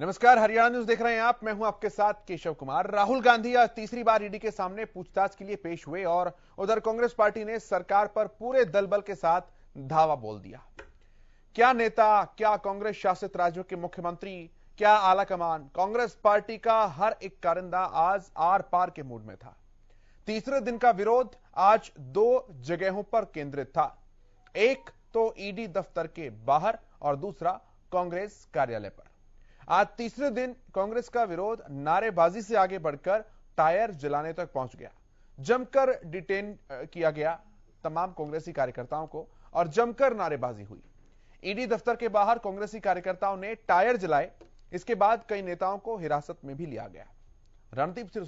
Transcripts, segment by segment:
नमस्कार, हरियाणा न्यूज देख रहे हैं आप। मैं हूं आपके साथ केशव कुमार। राहुल गांधी आज तीसरी बार ईडी के सामने पूछताछ के लिए पेश हुए और उधर कांग्रेस पार्टी ने सरकार पर पूरे दलबल के साथ धावा बोल दिया। क्या नेता, क्या कांग्रेस शासित राज्यों के मुख्यमंत्री, क्या आलाकमान, कांग्रेस पार्टी का हर एक कारिंदा आज आर पार के मूड में था। तीसरे दिन का विरोध आज दो जगहों पर केंद्रित था। एक तो ईडी दफ्तर के बाहर और दूसरा कांग्रेस कार्यालय पर। आज तीसरे दिन कांग्रेस का विरोध नारेबाजी से आगे बढ़कर टायर जलाने तक पहुंच गया। जमकर डिटेन किया गया तमाम कांग्रेसी कार्यकर्ताओं को और जमकर नारेबाजी हुई। ईडी दफ्तर के बाहर कांग्रेसी कार्यकर्ताओं ने टायर जलाए। इसके बाद कई नेताओं को हिरासत में भी लिया गया। रणदीप सिंह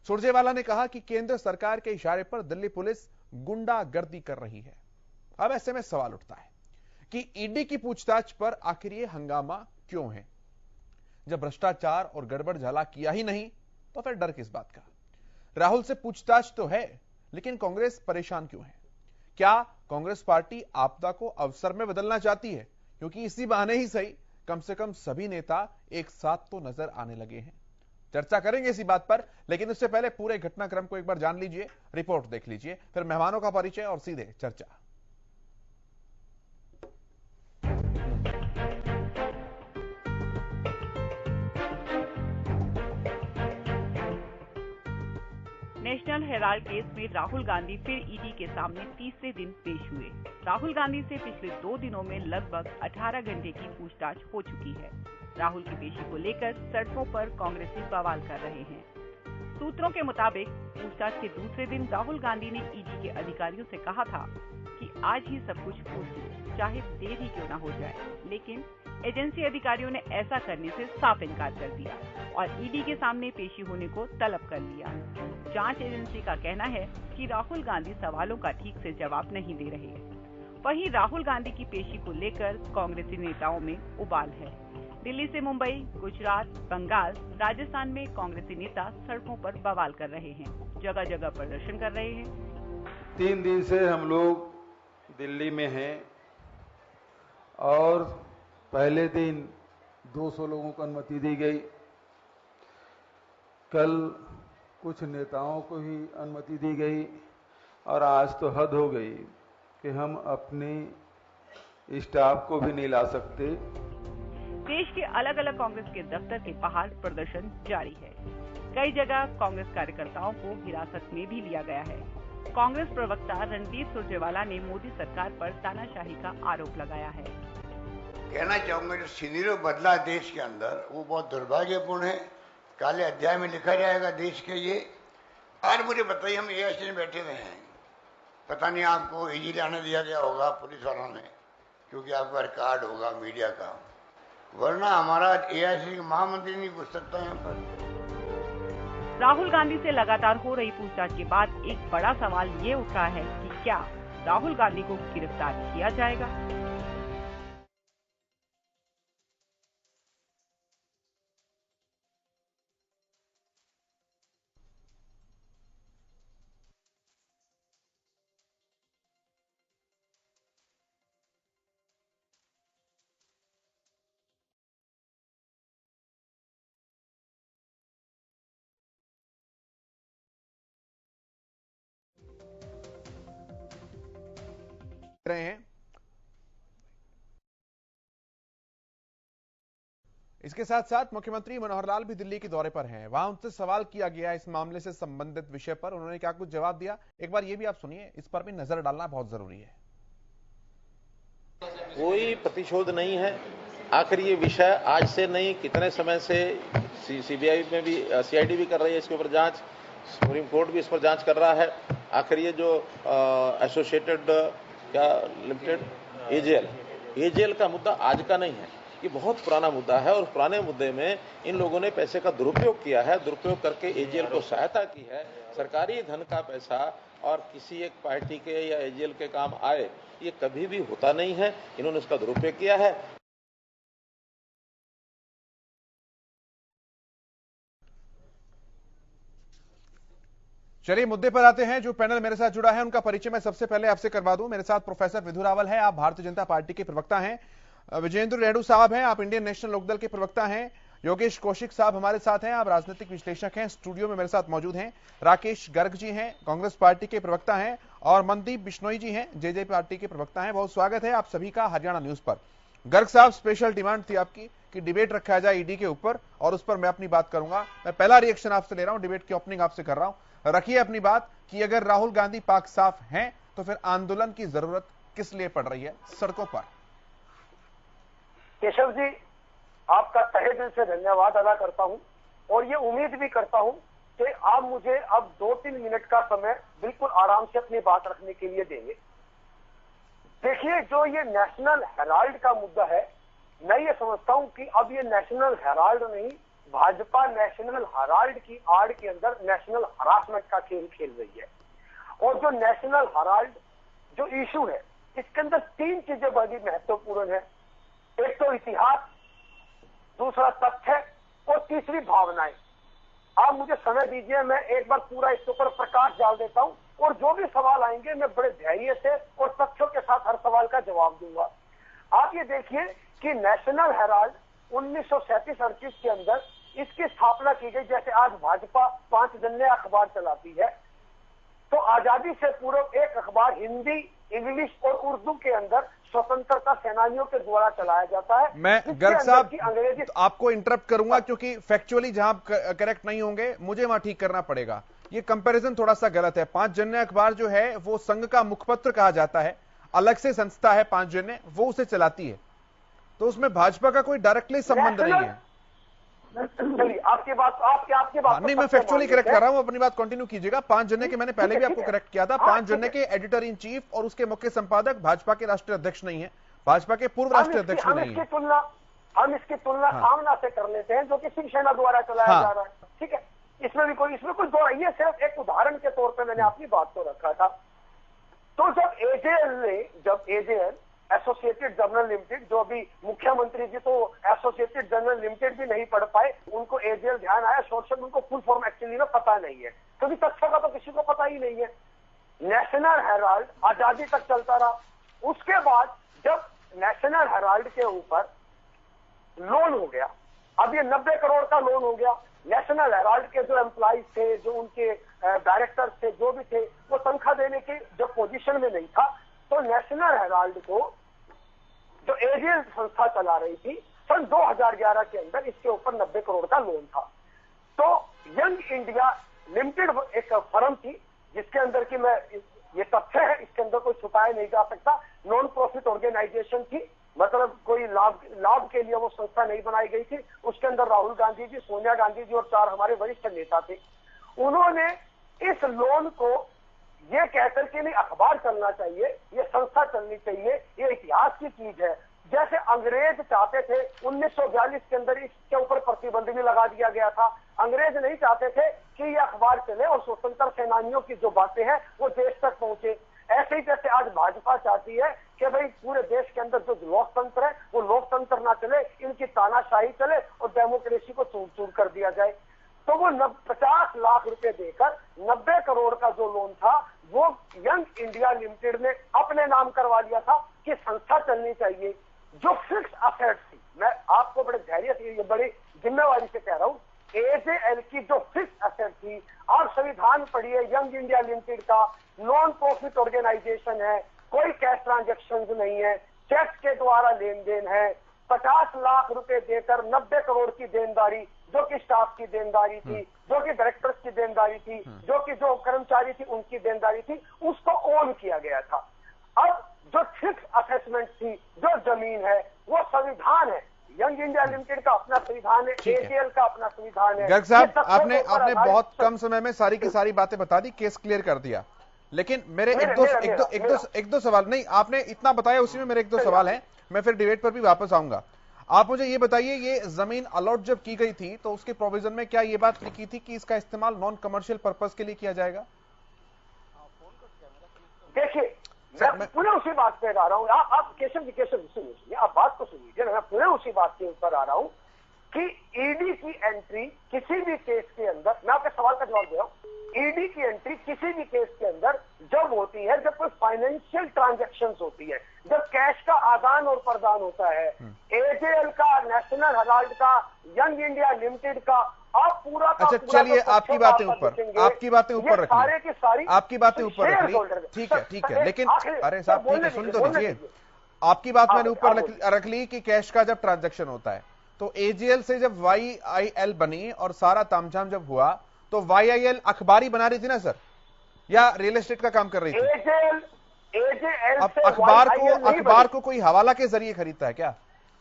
सुरजेवाला ने कहा कि केंद्र सरकार के इशारे पर दिल्ली पुलिस गुंडागर्दी कर रही है। अब ऐसे में सवाल उठता है कि ईडी की पूछताछ पर आखिर ये हंगामा क्यों है। जब भ्रष्टाचार और गड़बड़ झाला किया ही नहीं तो फिर डर किस बात का। राहुल से पूछताछ तो है, लेकिन कांग्रेस परेशान क्यों है। क्या कांग्रेस पार्टी आपदा को अवसर में बदलना चाहती है? क्योंकि इसी बहाने ही सही कम से कम सभी नेता एक साथ तो नजर आने लगे हैं। चर्चा करेंगे इसी बात पर, लेकिन उससे पहले पूरे घटनाक्रम को एक बार जान लीजिए, रिपोर्ट देख लीजिए, फिर मेहमानों का परिचय और सीधे चर्चा। नेशनल हेराल्ड केस में राहुल गांधी फिर ईडी के सामने तीसरे दिन पेश हुए। राहुल गांधी से पिछले 2 दिनों में लगभग 18 घंटे की पूछताछ हो चुकी है। राहुल की पेशी को लेकर सड़कों पर कांग्रेसी बवाल कर रहे हैं। सूत्रों के मुताबिक पूछताछ के दूसरे दिन राहुल गांधी ने ईडी के अधिकारियों से कहा था कि आज ही सब कुछ पूछ लो, चाहे देर ही क्यों न हो जाए। लेकिन एजेंसी अधिकारियों ने ऐसा करने से साफ इनकार कर दिया और ईडी के सामने पेशी होने को तलब कर लिया। जांच एजेंसी का कहना है कि राहुल गांधी सवालों का ठीक से जवाब नहीं दे रहे हैं। वहीं राहुल गांधी की पेशी को लेकर कांग्रेसी नेताओं में उबाल है। दिल्ली से मुंबई, गुजरात, बंगाल, राजस्थान में कांग्रेसी नेता सड़कों पर बवाल कर रहे हैं, जगह जगह प्रदर्शन कर रहे हैं। 3 दिन से हम लोग दिल्ली में हैं और पहले दिन 200 लोगों को अनुमति दी गई। कल कुछ नेताओं को ही अनुमति दी गई और आज तो हद हो गई कि हम अपने स्टाफ को भी नहीं ला सकते। देश के अलग अलग कांग्रेस के दफ्तर के बाहर प्रदर्शन जारी है। कई जगह कांग्रेस कार्यकर्ताओं को हिरासत में भी लिया गया है। कांग्रेस प्रवक्ता रणदीप सुरजेवाला ने मोदी सरकार पर तानाशाही का आरोप लगाया है। कहना चाहूंगा जो सिनेरियो बदला देश के अंदर वो बहुत दुर्भाग्यपूर्ण है। काले अध्याय में लिखा जाएगा देश के ये। आज मुझे बताइए, हम एएसटी में बैठे हुए हैं, पता नहीं आपको इजीली आने दिया गया होगा पुलिस वालों ने, क्योंकि आपका रिकॉर्ड होगा मीडिया का, वरना हमारा एएसटी का महामंत्री नहीं घुस सकता यहाँ पर। राहुल गांधी से लगातार हो रही पूछताछ के बाद एक बड़ा सवाल ये उठ रहा है कि क्या राहुल गांधी को गिरफ्तार किया जाएगा। रहे हैं इसके साथ साथ मुख्यमंत्री मनोहर लाल भी दिल्ली के दौरे पर हैं। वहां उनसे सवाल किया गया इस मामले से संबंधित विषय पर, उन्होंने क्या कुछ जवाब दिया, एक बार ये भी आप सुनिए। इस पर भी नजर डालना बहुत जरूरी है। कोई प्रतिशोध नहीं है। आखिर ये विषय आज से नहीं, कितने समय से सीबीआई में भी, सीआईडी भी कर रही है इसके ऊपर जांच, सुप्रीम कोर्ट भी इस पर जांच कर रहा है। आखिर ये जो एसोसिएटेड क्या लिमिटेड एजेएल का मुद्दा आज का नहीं है, ये बहुत पुराना मुद्दा है और पुराने मुद्दे में इन लोगों ने पैसे का दुरुपयोग किया है। दुरुपयोग करके एजेएल को सहायता की है। सरकारी धन का पैसा और किसी एक पार्टी के या एजेएल के काम आए, ये कभी भी होता नहीं है। इन्होंने उसका दुरुपयोग किया है। चलिए मुद्दे पर आते हैं। जो पैनल मेरे साथ जुड़ा है उनका परिचय मैं सबसे पहले आपसे करवा दूं। मेरे साथ प्रोफेसर विधु रावल है, आप भारतीय जनता पार्टी के प्रवक्ता हैं। विजेंद्र रेणु साहब हैं, आप इंडियन नेशनल लोकदल के प्रवक्ता हैं। योगेश कौशिक साहब हमारे साथ हैं, आप राजनीतिक विश्लेषक हैं, स्टूडियो में मेरे साथ मौजूद हैं। राकेश गर्ग जी हैं, कांग्रेस पार्टी के प्रवक्ता हैं, और मनदीप बिश्नोई जी हैं, जेजेपी पार्टी के प्रवक्ता हैं। बहुत स्वागत है आप सभी का हरियाणा न्यूज पर। गर्ग साहब, स्पेशल डिमांड थी आपकी कि डिबेट रखा जाए ईडी के ऊपर, और उस पर मैं अपनी बात करूंगा। मैं पहला रिएक्शन आपसे ले रहा हूं, डिबेट की ओपनिंग आपसे कर रहा हूं। रखिए अपनी बात कि अगर राहुल गांधी पाक साफ हैं तो फिर आंदोलन की जरूरत किस लिए पड़ रही है सड़कों पर? केशव जी, आपका तहे दिल से धन्यवाद अदा करता हूं, और ये उम्मीद भी करता हूं कि आप मुझे अब 2-3 मिनट का समय बिल्कुल आराम से अपनी बात रखने के लिए देंगे। देखिए, जो ये नेशनल हेराल्ड का मुद्दा है, मैं ये समझता हूं कि अब ये नेशनल हेराल्ड नहीं, भाजपा नेशनल हेराल्ड की आड़ के अंदर नेशनल हरासमेंट का खेल खेल रही है। और जो नेशनल हेराल्ड जो इशू है, इसके अंदर 3 चीजें बड़ी महत्वपूर्ण है। एक तो इतिहास, दूसरा तथ्य, और तीसरी भावनाएं। आप मुझे समय दीजिए, मैं एक बार पूरा इसके ऊपर प्रकाश डाल देता हूं, और जो भी सवाल आएंगे मैं बड़े धैर्य से और तथ्यों के साथ हर सवाल का जवाब दूंगा। आप ये देखिए कि नेशनल हेराल्ड 1937-38 के अंदर इसकी स्थापना की गई। जैसे आज भाजपा 5 जन्य अखबार चलाती है, तो आजादी से पूर्व एक अखबार हिंदी, इंग्लिश और उर्दू के अंदर स्वतंत्रता सेनानियों के द्वारा चलाया जाता है। मैं गर्ग साहब अंग्रेजी आपको इंटरप्ट करूंगा, क्योंकि फैक्चुअली जहां करेक्ट नहीं होंगे मुझे वहां ठीक करना पड़ेगा। ये कंपैरिजन थोड़ा सा गलत है। 5 जन्य अखबार जो है वो संघ का मुखपत्र कहा जाता है, अलग से संस्था है 5 जन्य, वो उसे चलाती है, तो उसमें भाजपा का कोई डायरेक्टली संबंध नहीं है। चलिए, आपकी बात नहीं, मैं फैक्चुअली करेक्ट कर रहा हूं, अपनी बात कंटिन्यू कीजिएगा। 5 जन्य के मैंने पहले भी आपको करेक्ट किया था। 5 जन्य के एडिटर इन चीफ और उसके मुख्य संपादक भाजपा के राष्ट्रीय अध्यक्ष नहीं है, भाजपा के पूर्व राष्ट्रीय अध्यक्ष भी नहीं है। हम इसकी तुलना सामना से कर लेते हैं, जो कि शिवसेना द्वारा चलाया जा रहा है। ठीक है, इसमें कोई दो, ये सिर्फ एक उदाहरण के तौर पर मैंने अपनी बात को रखा था। तो जब एजेएल एसोसिएटेड जर्नल लिमिटेड, जो अभी मुख्यमंत्री जी तो एसोसिएटेड जर्नल लिमिटेड भी नहीं पढ़ पाए, उनको एजेएल ध्यान आया, शॉर्ट उनको फुल फॉर्म एक्चुअली में पता नहीं है, क्योंकि तथ्य का तो किसी को पता ही नहीं है। नेशनल हेराल्ड आजादी तक चलता रहा। उसके बाद जब नेशनल हेराल्ड के ऊपर लोन हो गया, अब ये 90 करोड़ का लोन हो गया। नेशनल हेराल्ड के जो एम्प्लॉइज थे, जो उनके डायरेक्टर थे, जो भी थे, वो तनख्वाह देने की जो पोजीशन में नहीं था, तो नेशनल हेराल्ड को जो एजेएल संस्था चला रही थी, सन 2011 के अंदर इसके ऊपर 90 करोड़ का लोन था। तो यंग इंडिया लिमिटेड एक फर्म थी, जिसके अंदर की मैं ये तथ्य है, इसके अंदर कोई छुपाया नहीं जा सकता, नॉन प्रॉफिट ऑर्गेनाइजेशन थी, मतलब कोई लाभ के लिए वो संस्था नहीं बनाई गई थी। उसके अंदर राहुल गांधी जी, सोनिया गांधी जी और 4 हमारे वरिष्ठ नेता थे। उन्होंने इस लोन को ये कहकर के नहीं अखबार चलना चाहिए, ये संस्था चलनी चाहिए, ये इतिहास की चीज है। जैसे अंग्रेज चाहते थे 1942 के अंदर इसके ऊपर प्रतिबंध भी लगा दिया गया था। अंग्रेज नहीं चाहते थे कि ये अखबार चले और स्वतंत्र सेनानियों की जो बातें हैं वो देश तक पहुंचे। ऐसे ही जैसे आज भाजपा चाहती है कि भाई पूरे देश के अंदर जो लोकतंत्र है वो लोकतंत्र ना चले, इनकी तानाशाही चले और डेमोक्रेसी को चूर चूर कर दिया जाए। तो वो 50 लाख रुपए देकर 90 करोड़ का जो लोन था वो यंग इंडिया लिमिटेड ने अपने नाम करवा लिया था कि संस्था चलनी चाहिए। जो फिक्स असेट थी, मैं आपको बड़े धैर्य से, ये बड़ी जिम्मेवारी से कह रहा हूं, एजेएल की जो फिक्स असेट थी, आप संविधान पढ़िए, यंग इंडिया लिमिटेड का नॉन प्रॉफिट ऑर्गेनाइजेशन है, कोई कैश ट्रांजेक्शन नहीं है, चेक के द्वारा लेन देन है। 50 लाख रुपए देकर 90 करोड़ की देनदारी, जो कि स्टाफ की देनदारी थी, जो कि डायरेक्टर्स की देनदारी थी, जो कर्मचारी थी उनकी देनदारी थी, उसको ओन किया गया था। अब जो फिक्स असेसमेंट थी, जो जमीन है, वो संविधान है, यंग इंडिया लिमिटेड का अपना संविधान है, एजेएल का अपना संविधान है। गर्ग साहब, आपने बहुत कम समय में सारी की सारी बातें बता दी, केस क्लियर कर दिया, लेकिन मेरे एक दो सवाल, नहीं आपने इतना बताया, उसी में मेरे 1-2 सवाल हैं, मैं फिर डिबेट पर भी वापस आऊंगा। आप मुझे ये बताइए, ये जमीन अलॉट जब की गई थी तो उसके प्रोविजन में क्या ये बात लिखी थी कि इसका इस्तेमाल नॉन कमर्शियल पर्पस के लिए किया जाएगा? देखिए, मैं पुनः उसी बात पे आ रहा हूँ। आप केशव जी सुनिए, आप बात को सुनिए, मैं पुनः उसी बात के ऊपर आ रहा हूँ कि ईडी की एंट्री किसी भी केस के अंदर, मैं आपके सवाल का जवाब दे रहा हूं, ईडी की एंट्री किसी भी केस के अंदर जब होती है, जब कोई फाइनेंशियल ट्रांजैक्शंस होती है, जब कैश का आदान और प्रदान होता है, एजेएल का, नेशनल हेराल्ड का, यंग इंडिया लिमिटेड का, आप पूरा अच्छा चलिए, आपकी बातें ऊपर रखिए, आपकी बातें ऊपर रखिए, ठीक है, लेकिन अरे साहब ठीक है, सुन तो लीजिए, आपकी बात मैंने ऊपर रख ली कि कैश का जब ट्रांजैक्शन होता है तो एजीएल से जब वाईआईएल बनी और सारा तामझाम जब हुआ तो वाईआईएल अखबारी बना रही थी ना सर, या रियल एस्टेट का काम कर रही थी? अब अखबार को कोई हवाला के जरिए खरीदता है क्या?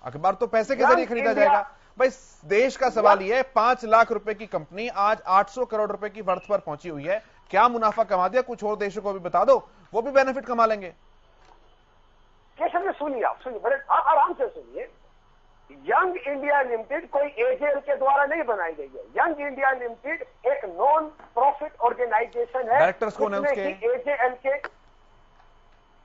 अखबार तो पैसे के जरिए खरीदा जाएगा भाई। देश का सवाल यह है, 5 लाख रुपए की कंपनी आज 800 करोड़ रुपए की वर्थ पर पहुंची हुई है, क्या मुनाफा कमा दिया? कुछ और देशों को भी बता दो, वो भी बेनिफिट कमा लेंगे। सुनिए, आप सुनिए, बड़े आराम से सुनिए। यंग इंडिया लिमिटेड कोई एजेएल के द्वारा नहीं बनाई गई है। यंग इंडिया लिमिटेड एक नॉन प्रॉफिट ऑर्गेनाइजेशन है। डायरेक्टर्स कौन है उसके? एजेएल के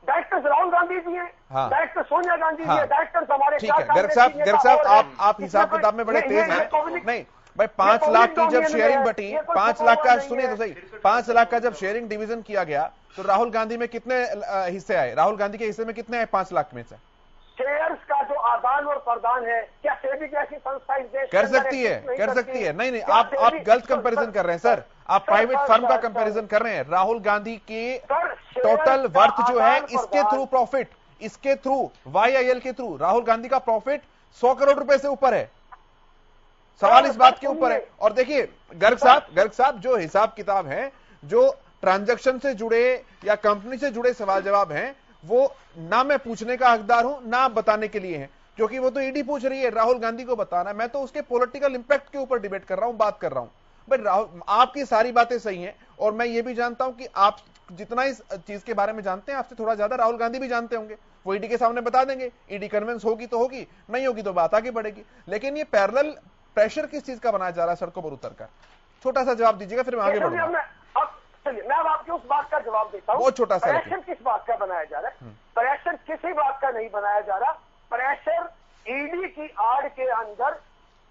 डायरेक्टर्स राहुल गांधी जी हैं, डायरेक्टर सोनिया गांधी जी हैं, डायरेक्टर्स हमारे। ठीक है गर्ग साहब, आप हिसाब किताब में बड़े तेज हैं। नहीं भाई, 5 लाख की जब शेयरिंग बटी, 5 लाख का, सुनिए तो सही, 5 लाख का जब शेयरिंग डिवीजन किया गया तो राहुल गांधी में कितने हिस्से आए? राहुल गांधी के हिस्से में कितने आए 5 लाख में से? शेयर्स का जो आदान और प्रदान है, क्या सेबी जैसी संस्था इस देश कर सकती है? नहीं, आप गलत कंपैरिजन कर रहे हैं सर, आप प्राइवेट फर्म का कंपैरिजन कर रहे हैं। राहुल गांधी की टोटल वर्थ जो है, इसके थ्रू प्रॉफिट, इसके थ्रू वाईआईएल के थ्रू राहुल गांधी का प्रॉफिट 100 करोड़ रुपए से ऊपर है। सवाल इस बात के ऊपर है। और देखिए गर्ग साहब, जो हिसाब किताब है, जो ट्रांजैक्शन से जुड़े या कंपनी से जुड़े सवाल जवाब हैं, वो ना मैं पूछने का हकदार हूं, ना बताने के लिए हैं, क्योंकि वो तो ईडी पूछ रही है, राहुल गांधी को बताना है। मैं तो उसके पॉलिटिकल इंपैक्ट के ऊपर डिबेट कर रहा हूं, बात कर रहा हूं। बट राहुल, आपकी सारी बातें सही हैं और मैं ये भी जानता हूं कि आप जितना इस चीज के बारे में जानते हैं, आपसे थोड़ा ज्यादा राहुल गांधी भी जानते होंगे। वो ईडी के सामने बता देंगे, ईडी कन्विंस होगी तो होगी, नहीं होगी तो बात आगे बढ़ेगी। लेकिन ये पैरेलल प्रेशर किस चीज का बनाया जा रहा है सड़कों पर उतर कर? छोटा सा जवाब दीजिएगा, फिर मैं आगे बढ़ूंगा। चलिए, मैं अब आपकी उस बात का जवाब देता हूं। बहुत छोटा सा। प्रेशर किस बात का बनाया जा रहा है? प्रेशर किसी बात का नहीं बनाया जा रहा। प्रेशर ईडी की आड़ के अंदर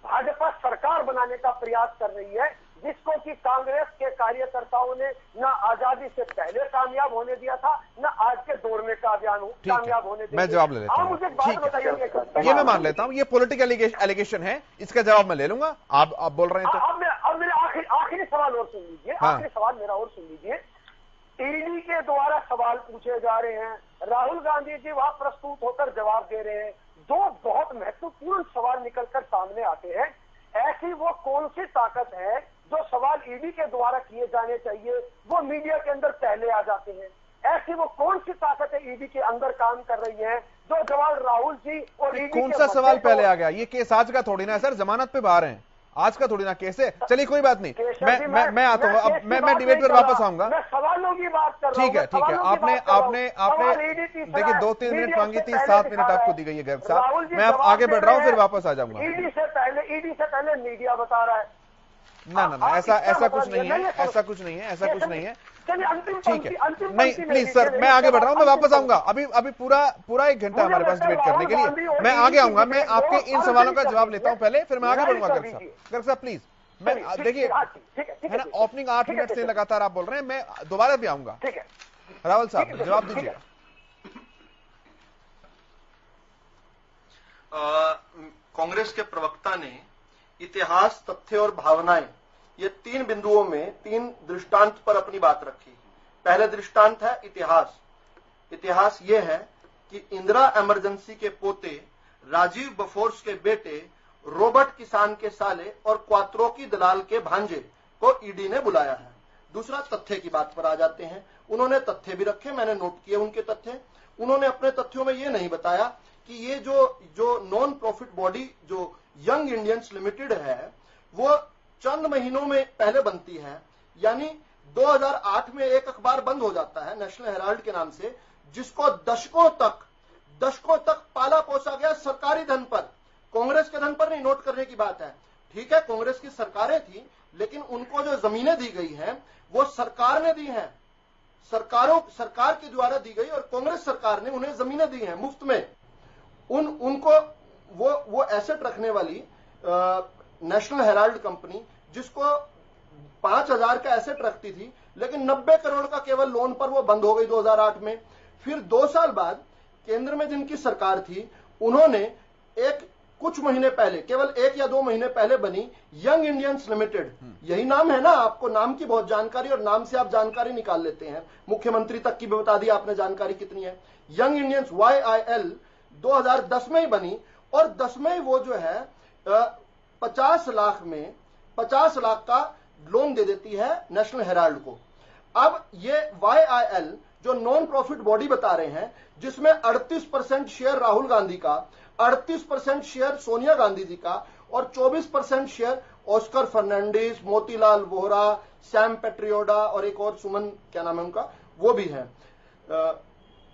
भाजपा सरकार बनाने का प्रयास कर रही है, जिसको कि कांग्रेस के कार्यकर्ताओं ने न आजादी से पहले कामयाब होने दिया था, न आज के दौर में कामयाब होने दिया। मैं जवाब ले लेता हूं। मुझे बात बताइए। ये मैं मान लेता हूं, ये पॉलिटिकल एलिगेशन है, इसका जवाब मैं ले लूंगा। आप बोल रहे हैं तो अब मेरा आखिरी सवाल और सुन लीजिए। आखिरी सवाल मेरा और सुन लीजिए। ईडी के द्वारा सवाल पूछे जा रहे हैं, राहुल गांधी जी वहां प्रस्तुत होकर जवाब दे रहे हैं। 2 बहुत महत्वपूर्ण सवाल निकलकर सामने आते हैं। ऐसी वो कौन सी ताकत है जो सवाल ईडी के द्वारा किए जाने चाहिए वो मीडिया के अंदर पहले आ जाते हैं? ऐसी वो कौन सी ताकत है ईडी के अंदर काम कर रही है जो जवाब राहुल जी और ईडी कौन सा सवाल पहले आ गया? ये केस आज का थोड़ी ना है सर, जमानत पे बाहर हैं, आज का थोड़ी ना केस है। चलिए कोई बात नहीं, मैं आता हूँ, अब मैं डिबेट पर वापस आऊंगा। सवालों की बात कर रहा हूं। ठीक है, आपने देखिए 2-3 मिनट मांगी थी, 7 मिनट आपको दी गई है गर्ग साहब। मैं अब आगे बढ़ रहा हूँ, फिर वापस आ जाऊंगा। ईडी से पहले मीडिया बता रहा है। ना ऐसा कुछ नहीं है, ऐसा कुछ नहीं है। ठीक है, नहीं प्लीज सर, मैं आगे बढ़ रहा हूं, मैं वापस आऊंगा। अभी पूरा 1 घंटा हमारे पास डिबेट करने के लिए। मैं आगे आऊंगा, मैं आपके इन सवालों का जवाब लेता हूं पहले, फिर मैं आगे बढ़ूंगा। गर्ग साहब प्लीज, मैं देखिए है ना, ओपनिंग 8 मिनट से लगातार आप बोल रहे हैं, मैं दोबारा भी आऊंगा। राहुल साहब जवाब दीजिएगा। कांग्रेस के प्रवक्ता ने इतिहास, तथ्य और भावनाएं, ये 3 बिंदुओं में 3 दृष्टांत पर अपनी बात रखी। पहला दृष्टांत है इतिहास। इतिहास ये है कि इंदिरा इमरजेंसी के पोते, राजीव बफोर्स के बेटे, रॉबर्ट किसान के साले और क्वात्रो की दलाल के भांजे को ईडी ने बुलाया है। दूसरा तथ्य की बात पर आ जाते हैं। उन्होंने तथ्य भी रखे, मैंने नोट किए उनके तथ्य। उन्होंने अपने तथ्यों में ये नहीं बताया कि ये जो नॉन प्रॉफिट बॉडी जो यंग इंडियंस लिमिटेड है, वो चंद महीनों में पहले बनती है, यानी 2008 में एक अखबार बंद हो जाता है नेशनल हेराल्ड के नाम से, जिसको दशकों तक पाला पोसा गया सरकारी धन पर, कांग्रेस के धन पर नहीं। नोट करने की बात है, ठीक है, कांग्रेस की सरकारें थी, लेकिन उनको जो जमीनें दी गई हैं वो सरकार ने दी हैं, सरकार के द्वारा दी गई, और कांग्रेस सरकार ने उन्हें जमीनें दी हैं मुफ्त में। उनको वो एसेट रखने वाली नेशनल हेराल्ड कंपनी, जिसको 5,000 का एसेट रखती थी, लेकिन 90 करोड़ का केवल लोन पर वो बंद हो गई 2008 में। फिर 2 साल बाद केंद्र में जिनकी सरकार थी, उन्होंने कुछ महीने पहले, केवल 1 या 2 महीने पहले बनी यंग इंडियंस लिमिटेड, यही नाम है ना, आपको नाम की बहुत जानकारी, और नाम से आप जानकारी निकाल लेते हैं, मुख्यमंत्री तक की भी बता दी आपने जानकारी कितनी है। यंग इंडियंस YIL 2010 में ही बनी, और 10 में ही वो जो है 50 लाख का लोन दे देती है नेशनल हेराल्ड को। अब ये YIL जो नॉन प्रॉफिट बॉडी बता रहे हैं, जिसमें 38% शेयर राहुल गांधी का, 38% शेयर सोनिया गांधी जी का, और 24% शेयर ऑस्कर फर्नांडिस, मोतीलाल वोहरा, सैम पेट्रियोडा और एक और सुमन, क्या नाम है उनका, वो भी है।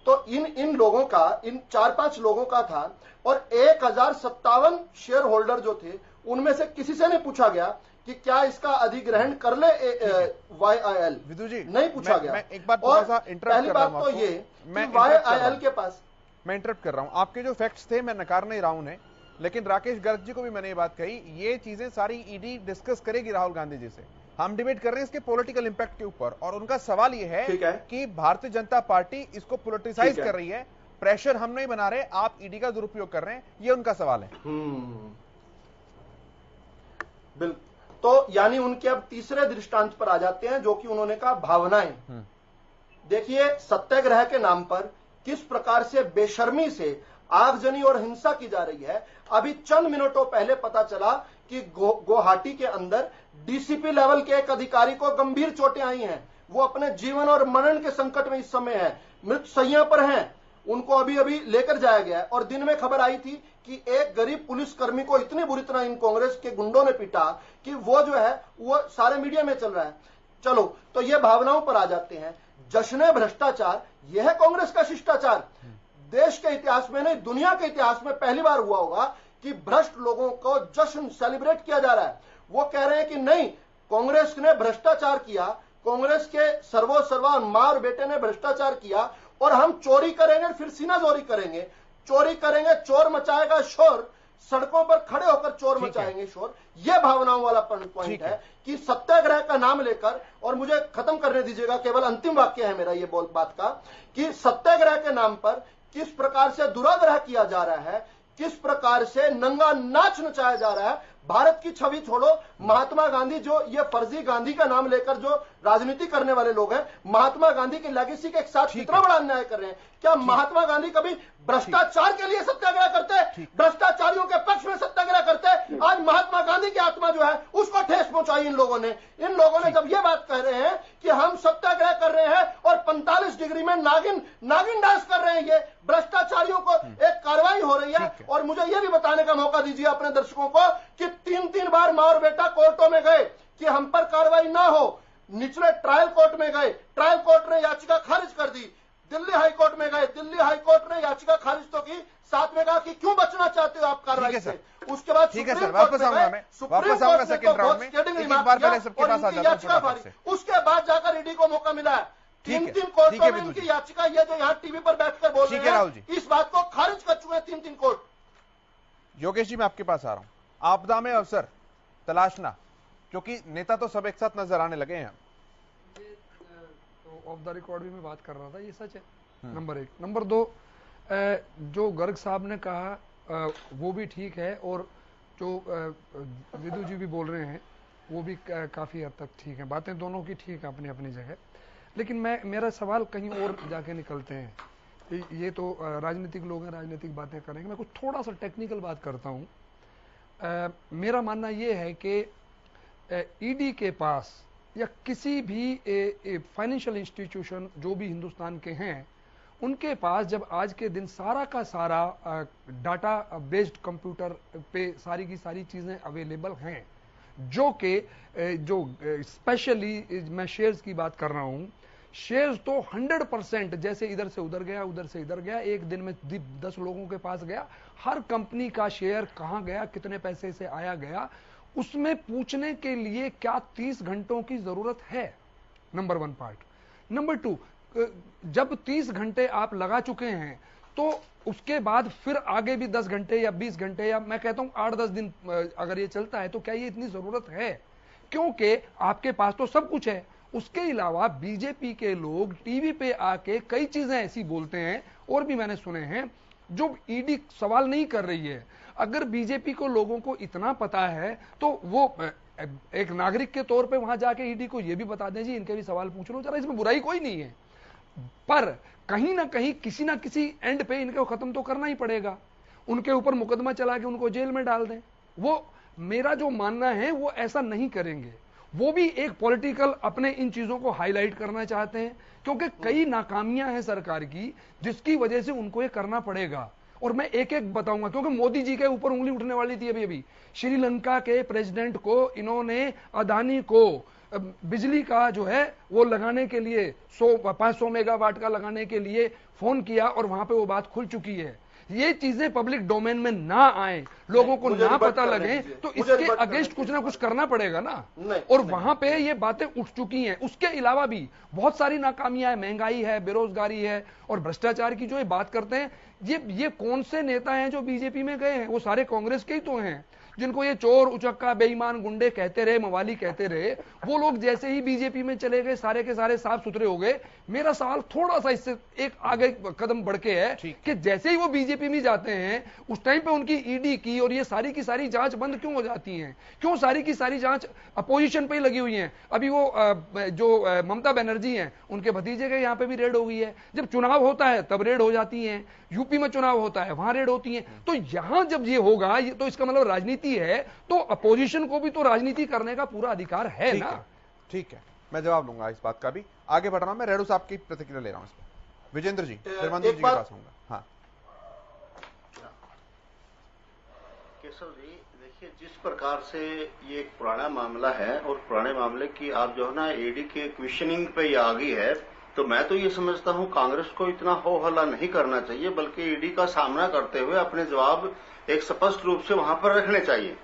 तो इन लोगों का, इन 4-5 लोगों का था, और 1057 शेयर होल्डर जो थे, उनमें से किसी से नहीं पूछा गया कि क्या इसका अधिग्रहण कर ले YIL। विदु जी, नहीं पूछा गया। मैं एक बात और पहली बात तो ये YIL के पास, मैं इंटरप्ट कर रहा हूं, आपके जो फैक्ट्स थे मैं नकार नहीं रहा हूं उन्हें, लेकिन राकेश गर्ग जी को भी मैंने ये बात कही, ये चीजें सारी ईडी डिस्कस करेगी राहुल गांधी जी से। हम डिबेट कर रहे हैं इसके पॉलिटिकल इंपैक्ट के ऊपर, और उनका सवाल ये है कि भारतीय जनता पार्टी इसको पॉलिटिसाइज कर रही है, प्रेशर हम नहीं बना रहे, आप ईडी का दुरुपयोग कर रहे हैं, ये उनका सवाल है। बिल्कुल। तो यानी उनके अब तीसरे दृष्टांत पर आ जाते हैं, जो कि उन्होंने कहा भावनाएं। देखिए, सत्याग्रह के नाम पर किस प्रकार से बेशर्मी से आगजनी और हिंसा की जा रही है। अभी चंद मिनटों पहले पता चला कि गुवाहाटी के अंदर डीसीपी लेवल के एक अधिकारी को गंभीर चोटें आई हैं, वो अपने जीवन और मरण के संकट में इस समय है, मृत्युशैया पर हैं, उनको अभी लेकर जाया गया है। और दिन में खबर आई थी कि एक गरीब पुलिसकर्मी को इतनी बुरी तरह इन कांग्रेस के गुंडों ने पीटा कि वो जो है वो सारे मीडिया में चल रहा है। चलो, तो ये भावनाओं पर आ जाते हैं। जश्न भ्रष्टाचार, यह है कांग्रेस का शिष्टाचार। देश के इतिहास में नहीं, दुनिया के इतिहास में पहली बार हुआ होगा कि भ्रष्ट लोगों को जश्न सेलिब्रेट किया जा रहा है। वो कह रहे हैं कि नहीं, कांग्रेस ने भ्रष्टाचार किया, कांग्रेस के सर्वोसर्वा मां और बेटे ने भ्रष्टाचार किया, और हम चोरी करेंगे, फिर सीनाजोरी करेंगे, चोरी करेंगे, चोर मचाएगा शोर, सड़कों पर खड़े होकर चोर मचाएंगे शोर। यह भावनाओं वाला पॉइंट है कि सत्याग्रह का नाम लेकर, और मुझे खत्म करने दीजिएगा, केवल अंतिम वाक्य है मेरा ये बात का, कि सत्याग्रह के नाम पर किस प्रकार से दुराग्रह किया जा रहा है, किस प्रकार से नंगा नाच नचाया जा रहा है। भारत की छवि छोड़ो, महात्मा गांधी, जो ये फर्जी गांधी का नाम लेकर जो राजनीति करने वाले लोग हैं, महात्मा गांधी की लेगेसी के साथ कितना बड़ा अन्याय कर रहे हैं। क्या महात्मा गांधी कभी भ्रष्टाचार के लिए सत्याग्रह करते, भ्रष्टाचारियों के पक्ष में सत्याग्रह करते? आज महात्मा गांधी की आत्मा जो है उसको ठेस पहुंचाई इन लोगों ने। इन लोगों ने जब ये बात कह रहे हैं कि हम सत्याग्रह कर रहे हैं और 45 डिग्री में नागिन डांस कर रहे हैं, ये भ्रष्टाचारियों को एक कार्रवाई हो रही है। और मुझे यह भी बताने का मौका दीजिए अपने दर्शकों को कि 3 बार मां और बेटा कोर्टों में गए कि हम पर कार्रवाई ना हो। निचले ट्रायल कोर्ट में गए, ट्रायल कोर्ट ने याचिका खारिज कर दी। दिल्ली हाई कोर्ट में गए, दिल्ली हाई कोर्ट ने याचिका खारिज तो की, साथ में कहा कि क्यों बचना चाहते हो आप कार्रवाई से। उसके बाद ठीक है सर, वापस आऊंगा मैं, वापस आऊंगा सेकंड राउंड में, एक बार पहले सबके पास आ जाता हूं। उसके बाद जाकर ईडी को मौका मिला है। 3 कोर्टों में इनकी याचिका, ये जो यहाँ टीवी पर बैठकर बोल रहे हैं, इस बात को खारिज कर चुके हैं 3 कोर्ट। योगेश जी, मैं आपके पास आ रहा हूं। आपदा में अवसर तलाशना, क्योंकि नेता तो सब एक साथ नजर आने लगे हैं। ऑफ द रिकॉर्ड भी मैं बात कर रहा था, ये सच है, नंबर 1। नंबर 2, जो गर्ग साहब ने कहा वो भी ठीक है, और जो विदु जी भी बोल रहे हैं वो भी काफी हद तक ठीक है, बातें दोनों की ठीक है अपनी अपनी जगह। लेकिन मेरा सवाल कहीं और जाके निकलते हैं। ये तो राजनीतिक लोग हैं, राजनीतिक बातें करेंगे, मैं कुछ थोड़ा सा टेक्निकल बात करता हूं। मेरा मानना ये है कि ईडी के पास या किसी भी फाइनेंशियल इंस्टीट्यूशन जो भी हिंदुस्तान के हैं, उनके पास जब आज के दिन सारा का सारा डाटा बेस्ड कंप्यूटर पे सारी की सारी चीजें अवेलेबल हैं, जो कि जो स्पेशली मैं शेयर्स की बात कर रहा हूं, शेयर्स तो 100% जैसे इधर से उधर गया, उधर से इधर गया, एक दिन में 10 लोगों के पास गया, हर कंपनी का शेयर कहां गया, कितने पैसे से आया गया, उसमें पूछने के लिए क्या 30 घंटों की जरूरत है? Number 1 part. नंबर 2, जब 30 घंटे आप लगा चुके हैं तो उसके बाद फिर आगे भी 10 घंटे या 20 घंटे या मैं कहता हूं 8-10 दिन अगर ये चलता है तो क्या ये इतनी जरूरत है? क्योंकि आपके पास तो सब कुछ है। उसके अलावा बीजेपी के लोग टीवी पे आके कई चीजें ऐसी बोलते हैं, और भी मैंने सुने हैं, जो ईडी सवाल नहीं कर रही है। अगर बीजेपी को लोगों को इतना पता है तो वो एक नागरिक के तौर पे वहां जाके ईडी को ये भी बता दें जी इनके भी सवाल पूछ लो जरा, इसमें बुराई कोई नहीं है। पर कहीं ना कहीं किसी ना किसी एंड पे इनको खत्म तो करना ही पड़ेगा। उनके ऊपर मुकदमा चला के उनको जेल में डाल दें, वो मेरा जो मानना है वो ऐसा नहीं करेंगे। वो भी एक पॉलिटिकल अपने इन चीजों को हाईलाइट करना चाहते हैं, क्योंकि कई नाकामियां हैं सरकार की जिसकी वजह से उनको ये करना पड़ेगा। और मैं एक एक बताऊंगा, क्योंकि मोदी जी के ऊपर उंगली उठने वाली थी अभी श्रीलंका के प्रेसिडेंट को इन्होंने अदानी को बिजली का जो है वो लगाने के लिए 500 मेगावाट का लगाने के लिए फोन किया, और वहां पे वो बात खुल चुकी है। ये चीजें पब्लिक डोमेन में ना आए, लोगों को ना पता लगे, तो इसके अगेंस्ट कुछ ना कुछ करना पड़ेगा ना। और वहां पे ये बातें उठ चुकी हैं। उसके अलावा भी बहुत सारी नाकामियां हैं, महंगाई है, बेरोजगारी है और भ्रष्टाचार की जो ये बात करते हैं, ये कौन से नेता हैं जो बीजेपी में गए हैं? वो सारे कांग्रेस के ही तो हैं, जिनको ये चोर, उचक्का, बेईमान, गुंडे कहते रहे, मवाली कहते रहे। वो लोग जैसे ही बीजेपी में चले गए सारे के सारे साफ सुथरे हो गए। मेरा सवाल थोड़ा सा इससे एक आगे कदम बढ़ के है कि जैसे ही वो बीजेपी में जाते हैं उस टाइम पे उनकी ईडी की और ये सारी की सारी जांच बंद क्यों हो जाती हैं? क्यों सारी की सारी जांच अपोजिशन पे ही लगी हुई है? अभी वो जो ममता बनर्जी हैं, उनके भतीजे के यहाँ पे भी रेड हो गई है। जब चुनाव होता है तब रेड हो जाती है, यूपी में चुनाव होता है वहां रेड होती है। तो यहां जब ये होगा तो इसका मतलब राजनीति है, तो अपोजिशन को भी तो राजनीति करने का पूरा अधिकार है ना। ठीक है, मैं जवाब दूंगा इस बात का भी। आगे बढ़ रहा हूं, मैं रेडू साहब की प्रतिक्रिया ले रहा हूं इस पर। विजेंद्र जी, धर्मेंद्र जी के पास आऊंगा। हाँ केशव जी, देखिए जिस प्रकार से ये एक पुराना मामला है और पुराने मामले की आप जो है ना ईडी के क्वेश्चनिंग पे ये आ गई है, तो मैं तो ये समझता हूं कांग्रेस को इतना हो हल्ला नहीं करना चाहिए, बल्कि ईडी का सामना करते हुए अपने जवाब एक स्पष्ट रूप से वहां पर रखने चाहिए।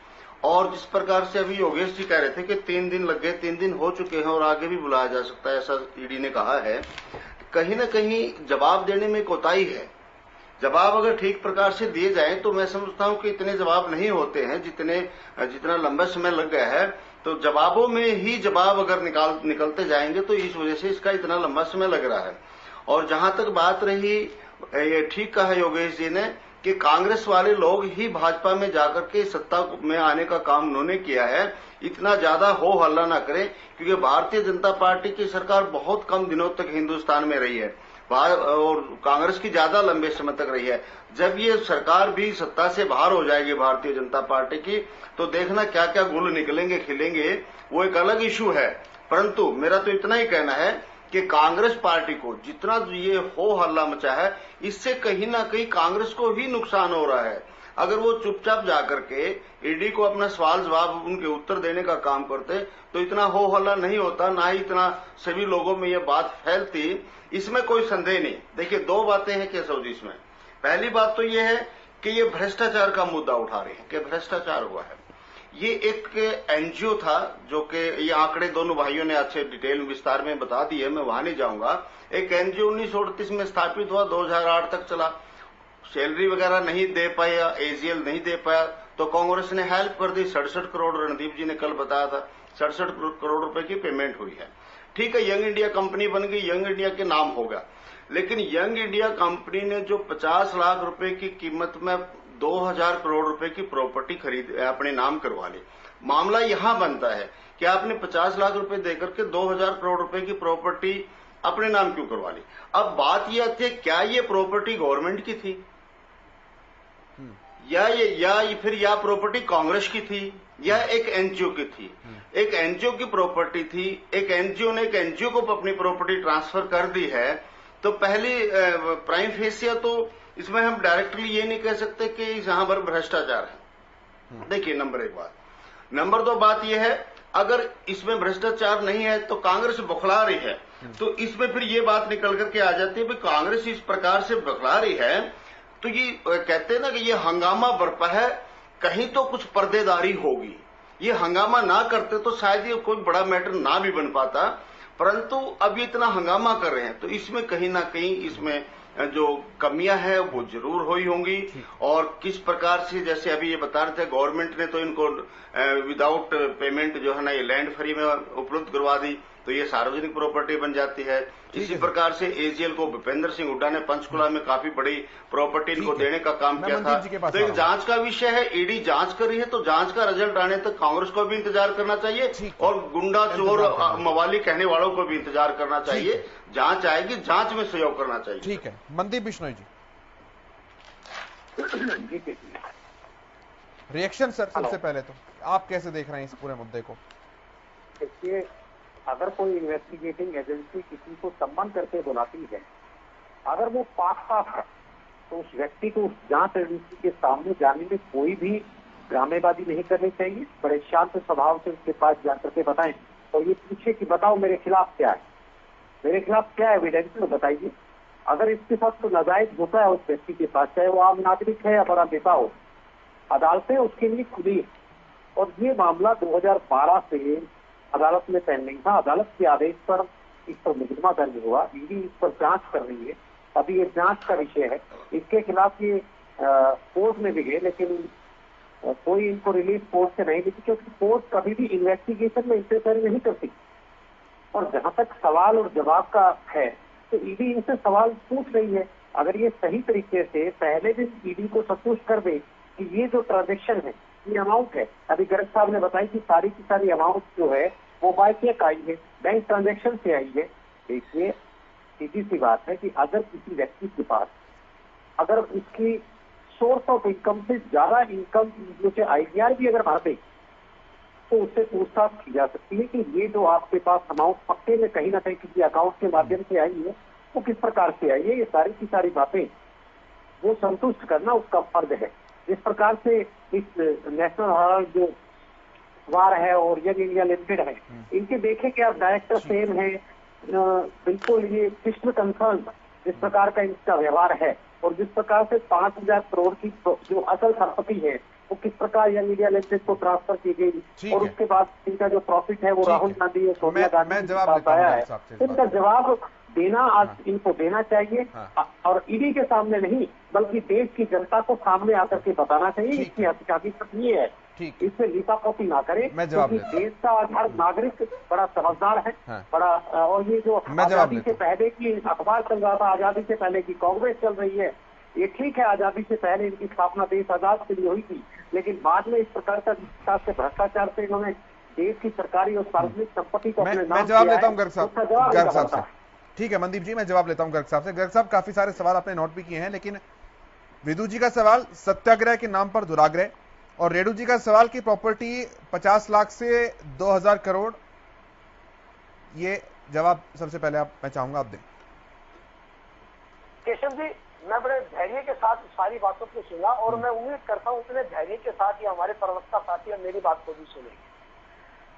और जिस प्रकार से अभी योगेश जी कह रहे थे कि 3 दिन लग गए, 3 दिन हो चुके हैं और आगे भी बुलाया जा सकता है, ऐसा ईडी ने कहा है। कहीं ना कहीं जवाब देने में कोताही है। जवाब अगर ठीक प्रकार से दिए जाएं तो मैं समझता हूं कि इतने जवाब नहीं होते हैं जितना लंबा समय लग गया है। तो जवाबों में ही जवाब अगर निकलते जाएंगे तो इस वजह से इसका इतना लंबा समय लग रहा है। और जहां तक बात रही, ये ठीक कहा योगेश जी ने कि कांग्रेस वाले लोग ही भाजपा में जाकर के सत्ता में आने का काम उन्होंने किया है। इतना ज्यादा हो हल्ला ना करें, क्योंकि भारतीय जनता पार्टी की सरकार बहुत कम दिनों तक हिंदुस्तान में रही है और कांग्रेस की ज्यादा लंबे समय तक रही है। जब ये सरकार भी सत्ता से बाहर हो जाएगी भारतीय जनता पार्टी की, तो देखना क्या क्या गुल निकलेंगे, खिलेंगे, वो एक अलग इशू है। परंतु मेरा तो इतना ही कहना है कि कांग्रेस पार्टी को जितना ये हो हल्ला मचा है, इससे कहीं ना कहीं कांग्रेस को ही नुकसान हो रहा है। अगर वो चुपचाप जाकर के ईडी को अपना सवाल जवाब उनके उत्तर देने का काम करते तो इतना हो हल्ला नहीं होता, ना ही इतना सभी लोगों में ये बात फैलती। इसमें कोई संदेह नहीं। देखिए 2 बातें हैं केशव जी इसमें। पहली बात तो ये है कि ये भ्रष्टाचार का मुद्दा उठा रहे हैं कि भ्रष्टाचार हुआ है। ये एक एनजीओ था जो कि ये आंकड़े दोनों भाइयों ने अच्छे डिटेल विस्तार में बता दिए, मैं वहां नहीं जाऊंगा। एक एनजीओ 1938 में स्थापित हुआ, 2008 तक चला, सैलरी वगैरह नहीं दे पाया, एजीएल नहीं दे पाया, तो कांग्रेस ने हेल्प कर दी। 67 करोड़ रणदीप जी ने कल बताया था, 67 करोड़ रुपए की पेमेंट हुई है। ठीक है, यंग इंडिया कंपनी बन गई, यंग इंडिया के नाम होगा। लेकिन यंग इंडिया कंपनी ने जो 50 लाख रुपए की कीमत में 2000 करोड़ रुपए की प्रॉपर्टी खरीद अपने नाम करवा ली। मामला यहां बनता है कि आपने 50 लाख रुपए देकर के 2000 करोड़ रुपए की प्रॉपर्टी अपने नाम क्यों करवा ली? अब बात यह आती है, क्या ये प्रॉपर्टी गवर्नमेंट की थी या प्रॉपर्टी कांग्रेस की थी या एक एनजीओ की थी? एक एनजीओ की प्रॉपर्टी थी, एक एनजीओ ने एक एनजीओ को अपनी प्रॉपर्टी ट्रांसफर कर दी है, तो पहली प्राइम फेसिया तो इसमें हम डायरेक्टली ये नहीं कह सकते कि यहां पर भ्रष्टाचार है। देखिए नंबर 1 बात। नंबर 2 बात यह है, अगर इसमें भ्रष्टाचार नहीं है तो कांग्रेस बौखला रही है, तो इसमें फिर ये बात निकल करके आ जाती है कि कांग्रेस इस प्रकार से बौखला रही है, तो ये कहते हैं ना कि ये हंगामा बरपा है, कहीं तो कुछ पर्देदारी होगी। ये हंगामा ना करते तो शायद ये कोई बड़ा मैटर ना भी बन पाता, परंतु अब ये इतना हंगामा कर रहे हैं, तो इसमें कहीं ना कहीं इसमें जो कमियां हैं वो जरूर हुई होंगी। और किस प्रकार से, जैसे अभी ये बता रहे थे, गवर्नमेंट ने तो इनको विदाउट पेमेंट जो है ना ये लैंड फ्री में उपलब्ध करवा दी, तो ये सार्वजनिक प्रॉपर्टी बन जाती है। इसी प्रकार से एजीएल को भूपेंद्र सिंह हुड्डा ने पंचकुला में काफी बड़ी प्रॉपर्टी इनको देने का काम किया था। तो एक जांच का विषय है, ईडी जांच कर रही है, तो जांच का रिजल्ट आने तक कांग्रेस को भी इंतजार करना चाहिए और गुंडा चोर मवाली कहने वालों को भी इंतजार करना चाहिए। जांच आएगी, जांच में सहयोग करना चाहिए। ठीक है, मनदीप बिश्नोई जी, रिएक्शन सर। सबसे पहले तो आप कैसे देख रहे हैं इस पूरे मुद्दे को? देखिए, अगर कोई इन्वेस्टिगेटिंग एजेंसी किसी को सम्मान करके बुलाती है, अगर वो पास है तो उस व्यक्ति को उस जांच एजेंसी के सामने जाने में कोई भी ड्रामेबाजी नहीं करनी चाहिए। बड़े शांत स्वभाव से उसके पास जाकर के बताएं और ये पूछे कि बताओ मेरे खिलाफ क्या है, मेरे खिलाफ क्या एविडेंस है बताइए। अगर इसके साथ तो नाजायज होता है उस व्यक्ति के पास, चाहे वो आम नागरिक है या बड़ा नेता हो, अदालतें उसके लिए खुली है। और ये मामला 2012 से अदालत में पेंडिंग था। अदालत के आदेश पर इस पर मुकदमा दर्ज हुआ, ईडी इस पर जांच कर रही है। अभी ये जांच का विषय है, इसके खिलाफ ये कोर्ट में भी गए, लेकिन कोई इनको रिलीफ कोर्ट से नहीं मिली, क्योंकि कोर्ट कभी भी इन्वेस्टिगेशन में इंटरफेयर नहीं करती। और जहां तक सवाल और जवाब का है, तो ईडी इनसे सवाल पूछ रही है। अगर ये सही तरीके से पहले दिन ईडी को संतुष्ट कर दे कि ये जो ट्रांजेक्शन है, ये अमाउंट है, अभी गर्ग साहब ने बताई कि सारी की सारी अमाउंट जो है वो बाय चेक आई है, बैंक ट्रांजेक्शन से आई है। देखिए, सीधी सी बात है कि अगर किसी व्यक्ति के पास अगर उसकी सोर्स ऑफ इनकम से ज्यादा इनकम मुझे आईटीआर भी अगर भर दे, तो उससे पूछताछ की जा सकती है कि ये जो आपके पास अमाउंट पक्के में कहीं ना कहीं किसी अकाउंट के माध्यम से आई है, वो किस प्रकार से आई है। ये सारी की सारी बातें वो संतुष्ट करना उसका फर्ज है। जिस प्रकार से इस नेशनल हेराल्ड जो अखबार है और यंग इंडिया लिमिटेड है, इनके देखे कि आप डायरेक्टर सेम है, बिल्कुल ये फिस्कल कंसर्न जिस प्रकार का इनका व्यवहार है, और जिस प्रकार से 5000 करोड़ की जो असल संपत्ति है वो किस प्रकार यंग इंडिया लिमिटेड को ट्रांसफर की गई, और उसके बाद इनका जो प्रॉफिट है वो राहुल गांधी और सोनिया गांधी के पास आया है। इनका जवाब देना आज इनको देना चाहिए, और ईडी के सामने नहीं बल्कि देश की जनता को सामने आकर के बताना चाहिए इसकी हकीकत ये है। इससे लीपापोती ना करें, क्योंकि देश का हर नागरिक बड़ा समझदार है, बड़ा। और ये जो आजादी से पहले की अखबार चल रहा था, आजादी से पहले की कांग्रेस चल रही है, ये ठीक है, आजादी से पहले इनकी स्थापना देश आजाद के लिए हुई थी, लेकिन बाद में इस प्रकार का भ्रष्टाचार से इन्होंने देश की सरकारी और सार्वजनिक संपत्ति को अपने नाम जवाब लेता हूँ गर्ग साहब से। ठीक है मनदीप जी, मैं जवाब लेता हूं गर्ग साहब से। गर्ग साहब, काफी सारे सवाल आपने नोट भी किए हैं, लेकिन विदु जी का सवाल सत्याग्रह के नाम पर दुराग्रह, और रेणु जी का सवाल की प्रॉपर्टी 50 लाख से 2000 करोड़, ये जवाब सबसे पहले मैं चाहूंगा आप दें। केशव जी, मैं बड़े धैर्य के साथ सारी बातों को सुना, और मैं उम्मीद करता हूं उतने धैर्य के साथ ही हमारे प्रवक्ता साथी मेरी बात को भी सुनेंगे।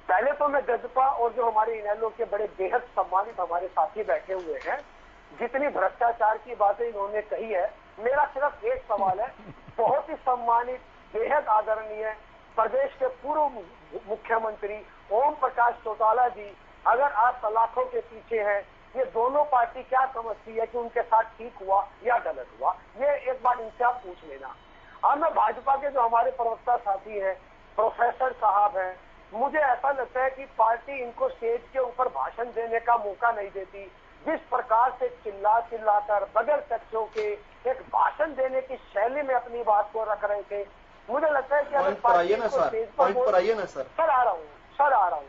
पहले तो मैं गजपा और जो हमारे इनेलो के बड़े बेहद सम्मानित हमारे साथी बैठे हुए हैं, जितनी भ्रष्टाचार की बातें इन्होंने कही है, मेरा सिर्फ एक सवाल है। बहुत ही सम्मानित, बेहद आदरणीय प्रदेश के पूर्व मुख्यमंत्री ओम प्रकाश चौटाला जी अगर आज सलाखों के पीछे हैं, ये दोनों पार्टी क्या समझती है कि उनके साथ ठीक हुआ या गलत हुआ, ये एक बार इनसे आप पूछ लेना। अब मैं भाजपा के जो हमारे प्रवक्ता साथी हैं, प्रोफेसर साहब हैं, मुझे ऐसा लगता है कि पार्टी इनको स्टेज के ऊपर भाषण देने का मौका नहीं देती। जिस प्रकार से चिल्लाकर बगैर तथ्यों के एक भाषण देने की शैली में अपनी बात को रख रहे थे, मुझे लगता है कि अगर पार्टी को स्टेज पर सर आ रहा हूँ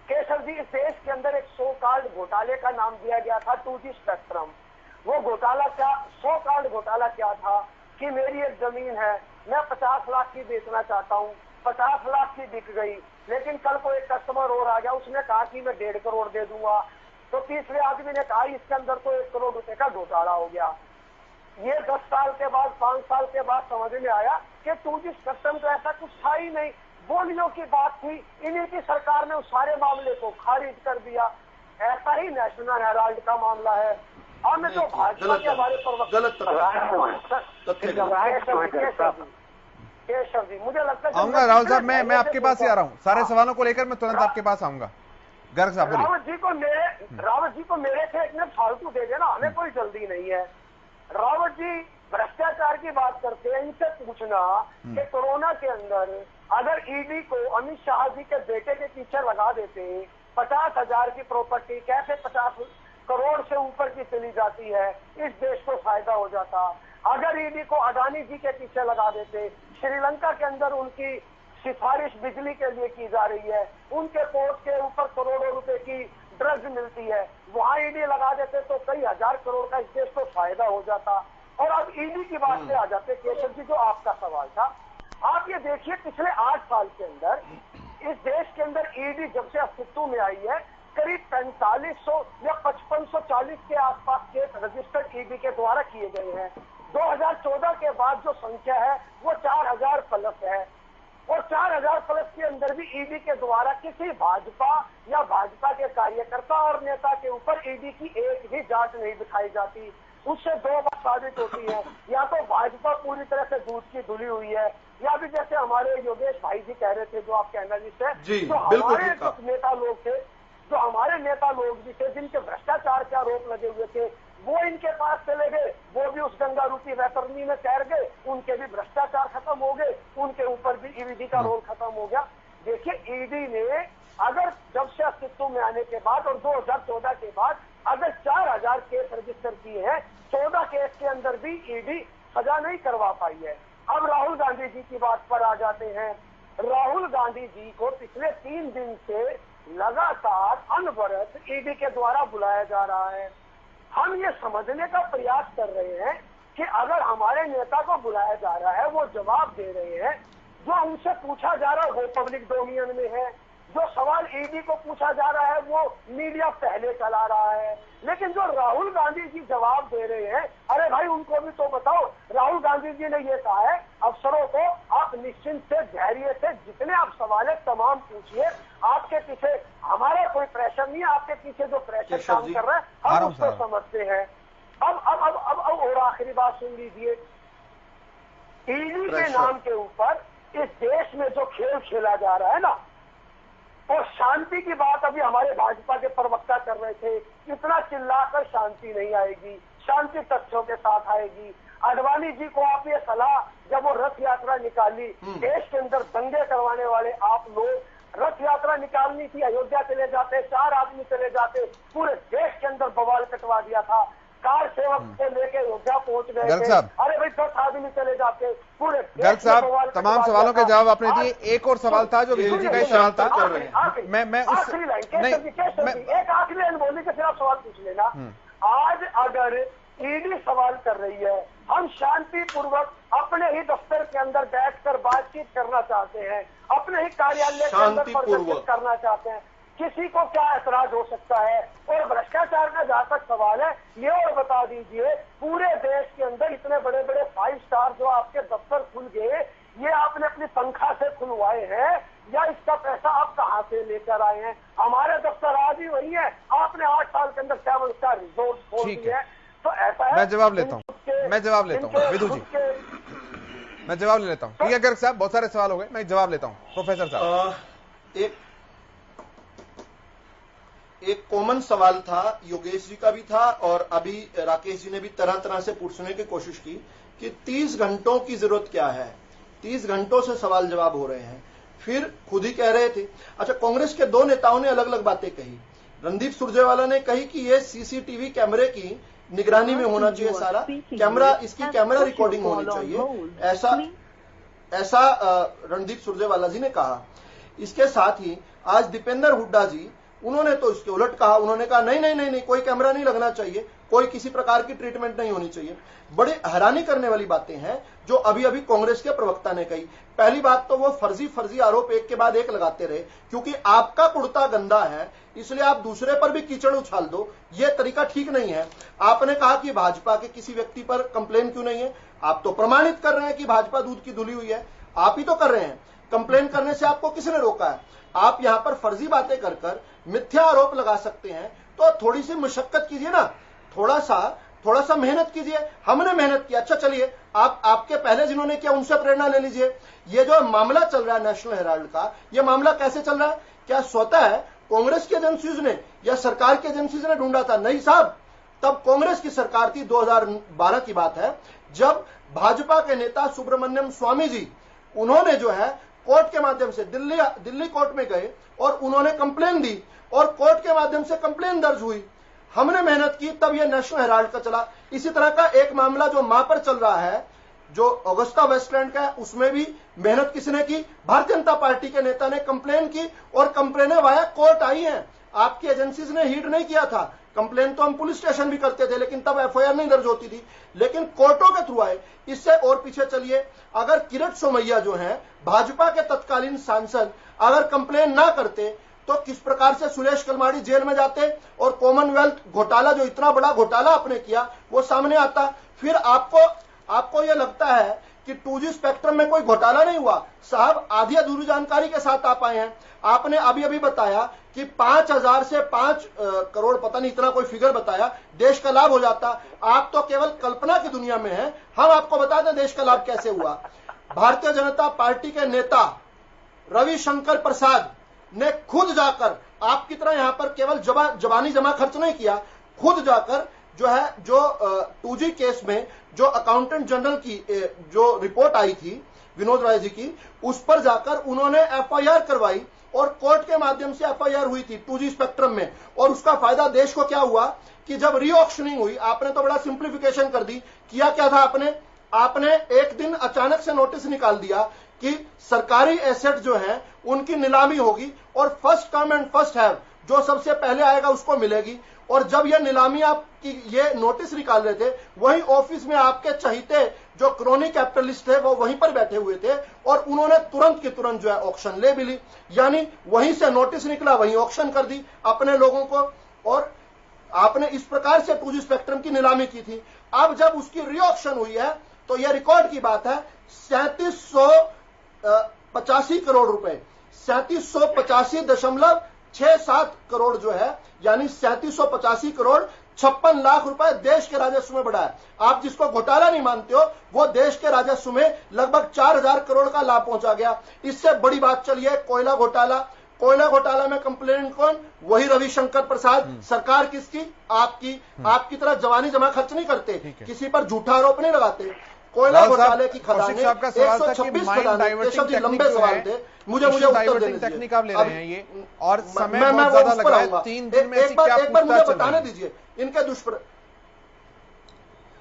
केशव जी, इस देश के अंदर एक सो कार्ड घोटाले का नाम दिया गया था 2G स्पेक्ट्रम। वो घोटाला क्या, सो कार्ड घोटाला क्या था कि मेरी एक जमीन है, मैं 50 लाख की बेचना चाहता हूँ, 50 लाख की बिक गई, लेकिन कल को एक कस्टमर और आ गया, उसने कहा कि मैं 1.5 करोड़ दे दूंगा, तो तीसरे आदमी ने कहा इसके अंदर तो 1 करोड़ रुपए का घोटाला हो गया। ये 10 साल के बाद, 5 साल के बाद समझ में आया कि 2G स्पेक्ट्रम तो ऐसा कुछ था ही नहीं, बोलियों की बात थी, इन्हीं की सरकार ने उस सारे मामले को खारिज कर दिया। ऐसा ही नेशनल हेराल्ड का मामला है। और मैं जो भाजपा के हमारे केशव जी, मुझे लगता है आऊंगा राहुल साहब, मैं आपके पास ही आ रहा हूँ, सारे सवालों को लेकर मैं तुरंत आपके पास आऊंगा। गर्ग साहब, रावत जी को मेरे फेंकने फालतू दे देना, हमें कोई जल्दी नहीं है। रावत जी भ्रष्टाचार की बात करते हैं, इनसे पूछना कि कोरोना के अंदर अगर ईडी को अमित शाह जी के बेटे के पीछे लगा देते 50,000 की प्रॉपर्टी कैसे 50 करोड़ से ऊपर की चली जाती है, इस देश को फायदा हो जाता। अगर ईडी को अडानी जी के पीछे लगा देते, श्रीलंका के अंदर उनकी सिफारिश बिजली के लिए की जा रही है, उनके पोर्ट के ऊपर करोड़ों रुपए की ड्रग्स मिलती है, वहां ईडी लगा देते तो कई हजार करोड़ का इस देश को फायदा हो जाता। और अब ईडी की बात पे आ जाते केशव जी, जो आपका सवाल था, आप ये देखिए पिछले 8 साल के अंदर इस देश के अंदर ईडी जब से अस्तित्व में आई है करीब 4500 या 5540 के आसपास केस रजिस्टर्ड ईडी के द्वारा किए गए हैं। 2014 के बाद जो संख्या है वो 4000 प्लस है, और 4000 प्लस के अंदर भी ईडी के द्वारा किसी भाजपा या भाजपा के कार्यकर्ता और नेता के ऊपर ईडी की एक भी जांच नहीं दिखाई जाती। उससे 2 बात साबित होती है, या तो भाजपा पूरी तरह से दूध की धुली हुई है, या भी जैसे हमारे योगेश भाई जी कह रहे थे, जो आपके एनालिस्ट है, तो हमारे कुछ नेता लोग थे, जो हमारे नेता लोग भी थे जिनके भ्रष्टाचार के आरोप लगे हुए थे, वो इनके पास चले गए, वो भी उस गंगा रूपी वैतरणी में तैर गए, उनके भी भ्रष्टाचार खत्म हो गए, उनके ऊपर भी ईडी का रोल खत्म हो गया। देखिए ईडी ने अगर जब से अस्तित्व में आने के बाद और 2014 के बाद अगर 4000 केस रजिस्टर किए हैं, 14 केस के अंदर भी ईडी सजा नहीं करवा पाई है। अब राहुल गांधी जी की बात पर आ जाते हैं। राहुल गांधी जी को पिछले 3 दिन से लगातार अनवरत ईडी के द्वारा बुलाया जा रहा है। हम ये समझने का प्रयास कर रहे हैं कि अगर हमारे नेता को बुलाया जा रहा है, वो जवाब दे रहे हैं, जो उनसे पूछा जा रहा है वो पब्लिक डोमिनियन में है, जो सवाल ईडी को पूछा जा रहा है वो मीडिया पहले चला रहा है, लेकिन जो राहुल गांधी जी जवाब दे रहे हैं, अरे भाई उनको भी तो बताओ। राहुल गांधी जी ने ये कहा है अफसरों को, आप निश्चिंत से धैर्य से जितने आप सवाल है तमाम पूछिए, आपके पीछे हमारा कोई प्रेशर नहीं है, आपके पीछे जो प्रेशर काम कर रहा है हम उसको समझते हैं। अब और आखिरी बात सुन लीजिए, ईडी के नाम के ऊपर इस देश में जो खेल खेला जा रहा है ना, और शांति की बात अभी हमारे भाजपा के प्रवक्ता कर रहे थे, इतना चिल्लाकर शांति नहीं आएगी, शांति तथ्यों के साथ आएगी। आडवाणी जी को आप ये सलाह, जब वो रथ यात्रा निकाली, देश के अंदर दंगे करवाने वाले आप लोग, रथ यात्रा निकालनी थी, अयोध्या चले जाते, 4 आदमी चले जाते, पूरे देश के अंदर बवाल कटवा दिया था। कार सेवक से लेके अयोध्या पहुंच गए थे, अरे भाई 10 आदमी चले जाते, पूरे गर्ग साहब तमाम सवालों के जवाब आपने दिए। एक और सवाल था जो विजू जी का ही सवाल था, मैं आखिरी लाइन एक आखिरी लाइन बोलने के फिर आप सवाल पूछ लेना। आज अगर ईडी सवाल कर रही है, हम शांतिपूर्वक अपने ही दफ्तर के अंदर बैठकर बातचीत करना चाहते हैं, अपने ही कार्यालय के अंदर प्रदर्शित करना चाहते हैं, किसी को क्या ऐतराज हो सकता है? और भ्रष्टाचार का जहां तक सवाल है, ये और बता दीजिए, पूरे देश के अंदर इतने बड़े बड़े 5 स्टार जो आपके दफ्तर खुल गए, ये आपने अपनी तनख्वाह से खुलवाए हैं या इसका पैसा आप कहां से लेकर आए हैं? हमारे दफ्तर आज ही वही है, आपने 8 साल के अंदर 7 स्टार रिजोर्ट खोल दिए हैं। तो ऐसा है, मैं जवाब लेता हूँ विदु जी, मैं जवाब ले लेता हूँ। ठीक है गर्ग साहब, बहुत सारे सवाल हो गए, मैं जवाब लेता हूँ। प्रोफेसर साहब, एक कॉमन सवाल था, योगेश जी का भी था और अभी राकेश जी ने भी तरह तरह से पूछने की कोशिश की कि 30 घंटों की जरूरत क्या है। 30 घंटों से सवाल जवाब हो रहे हैं, फिर खुद ही कह रहे थे। अच्छा, कांग्रेस के 2 नेताओं ने अलग अलग बातें कही। रणदीप सुरजेवाला ने कही कि ये सीसीटीवी कैमरे की निगरानी में होना चाहिए, सारा कैमरा, इसकी कैमरा रिकॉर्डिंग होनी चाहिए, ऐसा रणदीप सुरजेवाला जी ने कहा। इसके साथ ही आज दीपेंद्र हुड्डा जी, उन्होंने तो इसके उलट कहा, उन्होंने कहा नहीं नहीं नहीं नहीं, कोई कैमरा नहीं लगना चाहिए, कोई किसी प्रकार की ट्रीटमेंट नहीं होनी चाहिए। बड़े हैरानी करने वाली बातें हैं जो अभी अभी कांग्रेस के प्रवक्ता ने कही। पहली बात तो वो फर्जी आरोप एक के बाद एक लगाते रहे, क्योंकि आपका कुर्ता गंदा है इसलिए आप दूसरे पर भी कीचड़ उछाल दो, ये तरीका ठीक नहीं है। आपने कहा कि भाजपा के किसी व्यक्ति पर कंप्लेन क्यों नहीं है, आप तो प्रमाणित कर रहे हैं कि भाजपा दूध की धुली हुई है, आप ही तो कर रहे हैं। कंप्लेन करने से आपको किसने रोका है? आप यहां पर फर्जी बातें कर मिथ्या आरोप लगा सकते हैं, तो थोड़ी सी मशक्कत कीजिए ना, थोड़ा सा मेहनत कीजिए। हमने मेहनत की, अच्छा चलिए, आपके पहले जिन्होंने किया उनसे प्रेरणा ले लीजिए। ये जो मामला चल रहा है नेशनल हेराल्ड का, ये मामला कैसे चल रहा है? क्या स्वतः कांग्रेस की एजेंसीज ने या सरकार की एजेंसीज ने ढूंढा था? नहीं साहब, तब कांग्रेस की सरकार थी, 2012 की बात है, जब भाजपा के नेता सुब्रमण्यम स्वामी जी, उन्होंने जो है कोर्ट के माध्यम से दिल्ली कोर्ट में गए और उन्होंने कंप्लेन दी और कोर्ट के माध्यम से कंप्लेन दर्ज हुई। हमने मेहनत की, तब यह नेशनल हेराल्ड का चला। इसी तरह का एक मामला जो मां पर चल रहा है, जो अगुस्ता वेस्टलैंड का है, उसमें भी मेहनत किसने की? भारतीय जनता पार्टी के नेता ने कंप्लेन की और कंप्लेनें वाया कोर्ट आई हैं। आपकी एजेंसीज ने हीड नहीं किया था। कंप्लेन तो हम पुलिस स्टेशन भी करते थे, लेकिन तब एफआईआर नहीं दर्ज होती थी, लेकिन कोर्टों के थ्रू आए। इससे और पीछे चलिए, अगर किरट सोमैया जो है भाजपा के तत्कालीन सांसद, अगर कंप्लेन ना करते तो किस प्रकार से सुरेश कलमाड़ी जेल में जाते और कॉमनवेल्थ घोटाला, जो इतना बड़ा घोटाला आपने किया, वो सामने आता। फिर आपको यह लगता है कि 2G स्पेक्ट्रम में कोई घोटाला नहीं हुआ? साहब, आधी अधूरी जानकारी के साथ आप आए हैं। आपने अभी बताया कि 5,000 से 5 करोड़, पता नहीं इतना कोई फिगर बताया, देश का लाभ हो जाता। आप तो केवल कल्पना की दुनिया में हैं। हम आपको बता दें देश का लाभ कैसे हुआ। भारतीय जनता पार्टी के नेता रविशंकर प्रसाद ने खुद जाकर, आपकी तरह यहां पर केवल जबानी जमा खर्च नहीं किया, खुद जाकर जो 2G केस में जो अकाउंटेंट जनरल की जो रिपोर्ट आई थी विनोद राय जी की, उस पर जाकर उन्होंने एफआईआर करवाई और कोर्ट के माध्यम से एफआईआर हुई थी 2G स्पेक्ट्रम में। और उसका फायदा देश को क्या हुआ कि जब रीऑक्शनिंग हुई, आपने तो बड़ा सिंप्लीफिकेशन कर दी। किया क्या था आपने एक दिन अचानक से नोटिस निकाल दिया कि सरकारी एसेट जो है उनकी नीलामी होगी और first come and first have, जो सबसे पहले आएगा उसको मिलेगी। और जब यह नीलामी आपकी ये नोटिस निकाल रहे थे, वही ऑफिस में आपके चहीते जो क्रोनी कैपिटलिस्ट थे वो वहीं पर बैठे हुए थे और उन्होंने तुरंत की तुरंत जो है ऑक्शन ले भी ली। यानी वहीं से नोटिस निकला, वहीं ऑक्शन कर दी अपने लोगों को, और आपने इस प्रकार से 2G स्पेक्ट्रम की नीलामी की थी। अब जब उसकी रीऑक्शन हुई है तो यह रिकॉर्ड की बात है, 3785 करोड़ रुपए, 3785.67 करोड़ जो है, यानी 3785 करोड़ 56 लाख रुपए देश के राजस्व में बढ़ा है। आप जिसको घोटाला नहीं मानते हो, वो देश के राजस्व में लगभग 4000 करोड़ का लाभ पहुंचा गया। इससे बड़ी बात चलिए कोयला घोटाला। कोयला घोटाला में कंप्लेंट कौन? वही रविशंकर प्रसाद। सरकार किसकी? आपकी तरह जवानी जमा खर्च नहीं करते, किसी पर झूठा आरोप नहीं लगाते। कोयला घोटाले की खदानें 126 खदानें, केशव जी लंबे सवाल थे, मुझे उत्तर देने टेक्निक आप ले रहे हैं ये, और समय बहुत ज्यादा लग रहा है। 3 दिन में एक बार मुझे बताने दीजिए इनके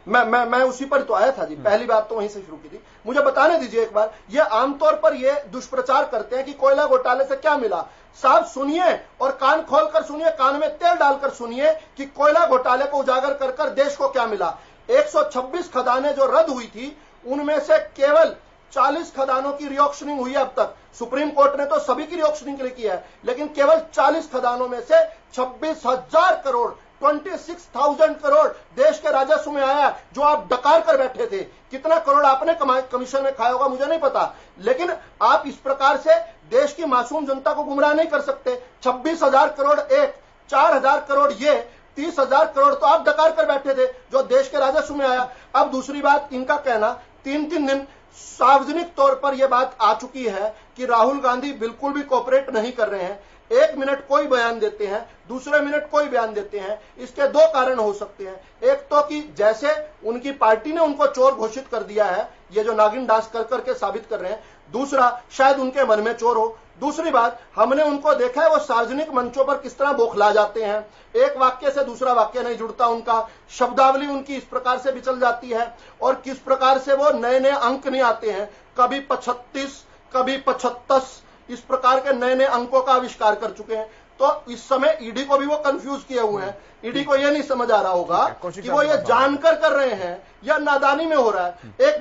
मैं उसी पर तो आया था जी, पहली बात तो वहीं से शुरू की थी। मुझे बताने दीजिए एक बार, ये आमतौर पर ये दुष्प्रचार करते हैं कि कोयला घोटाले से क्या मिला। साहब सुनिए, और कान खोलकर सुनिए, कान में तेल डालकर सुनिए कि कोयला घोटाले को उजागर कर कर देश को क्या मिला। 126 खदानें जो रद्द हुई थी, उनमें से केवल 40 खदानों की रीऑक्शनिंग हुई है अब तक। सुप्रीम कोर्ट ने तो सभी की रीऑक्शनिंग के लिए किया है, लेकिन केवल 40 खदानों में से 26,000 करोड़, 26,000 करोड़ देश के राजस्व में आया, जो आप डकार कर बैठे थे। कितना करोड़ आपने कमीशन में खाया होगा मुझे नहीं पता, लेकिन आप इस प्रकार से देश की मासूम जनता को गुमराह नहीं कर सकते। 26,000 करोड़ एक, 4,000 करोड़ ये, 30,000 करोड़ तो आप डकार कर बैठे थे, जो देश के राजस्व में आया। अब दूसरी बात, इनका कहना 3-3 दिन सार्वजनिक तौर पर यह बात आ चुकी है कि राहुल गांधी बिल्कुल भी कोऑपरेट नहीं कर रहे हैं। 1 मिनट कोई बयान देते हैं, दूसरे मिनट कोई बयान देते हैं। इसके 2 कारण हो सकते हैं। एक तो कि जैसे उनकी पार्टी ने उनको चोर घोषित कर दिया है, ये जो नागिन डांस कर करके साबित कर रहे हैं। दूसरा, शायद उनके मन में चोर हो। दूसरी बात, हमने उनको देखा है वो सार्वजनिक मंचों पर किस तरह बौखला जाते हैं। एक वाक्य से दूसरा वाक्य नहीं जुड़ता उनका, शब्दावली उनकी इस प्रकार से बिचल जाती है, और किस प्रकार से वो नए नए अंक नहीं आते हैं, कभी 35, कभी 75, इस प्रकार के नए नए अंकों का आविष्कार कर चुके हैं। तो इस समय ईडी को भी वो कंफ्यूज किए हुए हैं। ईडी को ये नहीं समझ आ रहा होगा कि वो ये जानकर कर रहे हैं या नादानी में हो रहा है। एक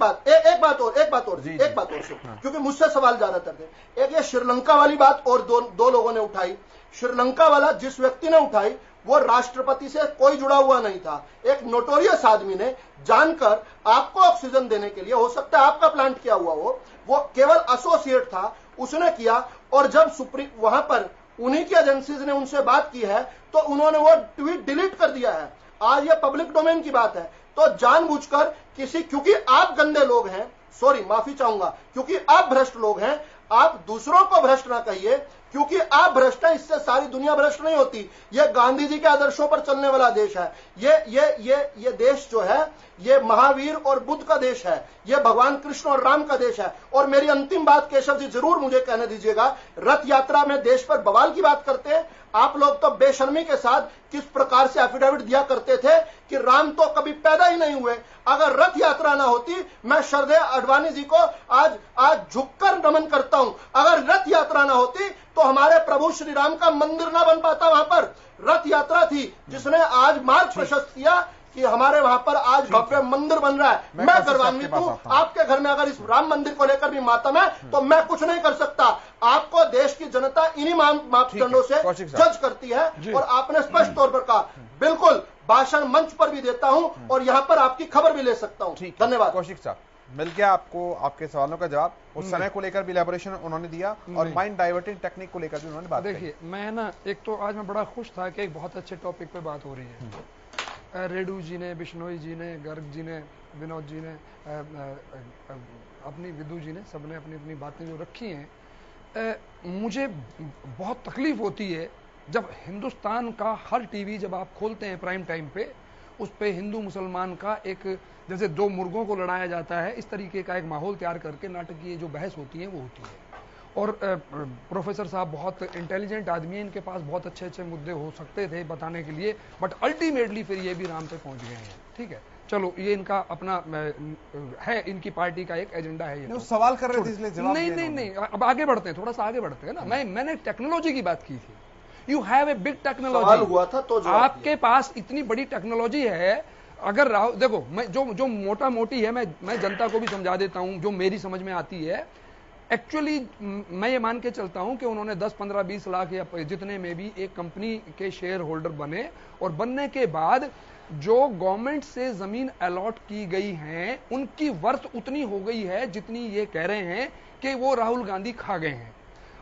बात और क्योंकि मुझसे सवाल ज्यादातर थे। एक ये श्रीलंका वाली बात और दो लोगों ने उठाई। श्रीलंका वाला जिस व्यक्ति ने उठाई वो राष्ट्रपति से कोई जुड़ा हुआ नहीं था। एक नोटोरियस आदमी ने जानकर आपको ऑक्सीजन देने के लिए, हो सकता है आपका प्लांट किया हुआ हो, वो केवल एसोसिएट था, उसने किया। और जब वहां पर उन्हीं की एजेंसीज ने उनसे बात की है तो उन्होंने वो ट्वीट डिलीट कर दिया है। आज ये पब्लिक डोमेन की बात है। तो जानबूझकर क्योंकि आप गंदे लोग हैं, सॉरी माफी चाहूंगा, क्योंकि आप भ्रष्ट लोग हैं, आप दूसरों को भ्रष्ट ना कहिए, क्योंकि आप भ्रष्ट हैं, इससे सारी दुनिया भ्रष्ट नहीं होती। ये गांधी जी के आदर्शों पर चलने वाला देश है। ये देश जो है ये महावीर और बुद्ध का देश है, ये भगवान कृष्ण और राम का देश है। और मेरी अंतिम बात केशव जी जरूर मुझे कहने दीजिएगा, रथ यात्रा में देश पर बवाल की बात करते हैं आप लोग, तो बेशर्मी के साथ किस प्रकार से एफिडेविट दिया करते थे कि राम तो कभी पैदा ही नहीं हुए। अगर रथ यात्रा ना होती, मैं श्रद्धेय आडवाणी जी को आज झुककर नमन करता हूं, अगर रथ यात्रा ना होती तो हमारे प्रभु श्री राम का मंदिर ना बन पाता। वहां पर रथ यात्रा थी जिसने आज मार्ग प्रशस्त किया कि हमारे वहां पर आज भव्य मंदिर बन रहा है। मैं गौरवान्वित हूं। आपके घर में अगर इस राम मंदिर को लेकर भी मातम है तो मैं कुछ नहीं कर सकता। आपको देश की जनता इन्हीं मापदंडों से जज करती है। और आपने स्पष्ट तौर पर कहा, बिल्कुल भाषण मंच पर भी देता हूं और यहां पर आपकी खबर भी ले सकता हूं। धन्यवाद। कौशिक साहब, मिल गया आपको आपके सवालों का जवाब। उस समय को लेकर भी इलैबोरेशन उन्होंने दिया और माइंड डाइवर्टिंग टेक्निक को लेकर भी उन्होंने बात की। देखिए, मैं ना एक तो आज मैं बड़ा खुश था कि एक बहुत अच्छे टॉपिक पे बात हो रही है। रेडू जी ने, बिश्नोई जी ने, गर्ग जी ने, विनोद जी ने, अपनी विदु जी ने, सबने अपनी अपनी बातें जो रखी हैं, मुझे बहुत तकलीफ होती है जब हिंदुस्तान का हर टीवी जब आप खोलते हैं प्राइम टाइम पे, उस पे हिंदू मुसलमान का एक, जैसे दो मुर्गों को लड़ाया जाता है, इस तरीके का एक माहौल तैयार करके नाटकीय जो बहस होती है वो होती है। और प्रोफेसर साहब बहुत इंटेलिजेंट आदमी है, इनके पास बहुत अच्छे अच्छे मुद्दे हो सकते थे बताने के लिए, बट अल्टीमेटली फिर ये भी राम पे पहुंच गए हैं। ठीक है, चलो ये इनका अपना है, इनकी पार्टी का एक एजेंडा है। ये सवाल कर रहे थे इसलिए जवाब नहीं, अब आगे बढ़ते हैं, थोड़ा सा आगे बढ़ते हैं ना। मैंने टेक्नोलॉजी की बात की थी। You have a big technology, हुआ था तो आपके पास इतनी बड़ी टेक्नोलॉजी है। अगर राहुल, देखो मैं जो मोटा मोटी है, मैं जनता को भी समझा देता हूं जो मेरी समझ में आती है। एक्चुअली मैं ये मान के चलता हूं कि उन्होंने 10, 15, 20 लाख या जितने में भी एक कंपनी के शेयर होल्डर बने, और बनने के बाद जो गवर्नमेंट से जमीन अलॉट की गई है उनकी वर्थ उतनी हो गई है जितनी ये कह रहे हैं कि वो राहुल गांधी खा गए हैं।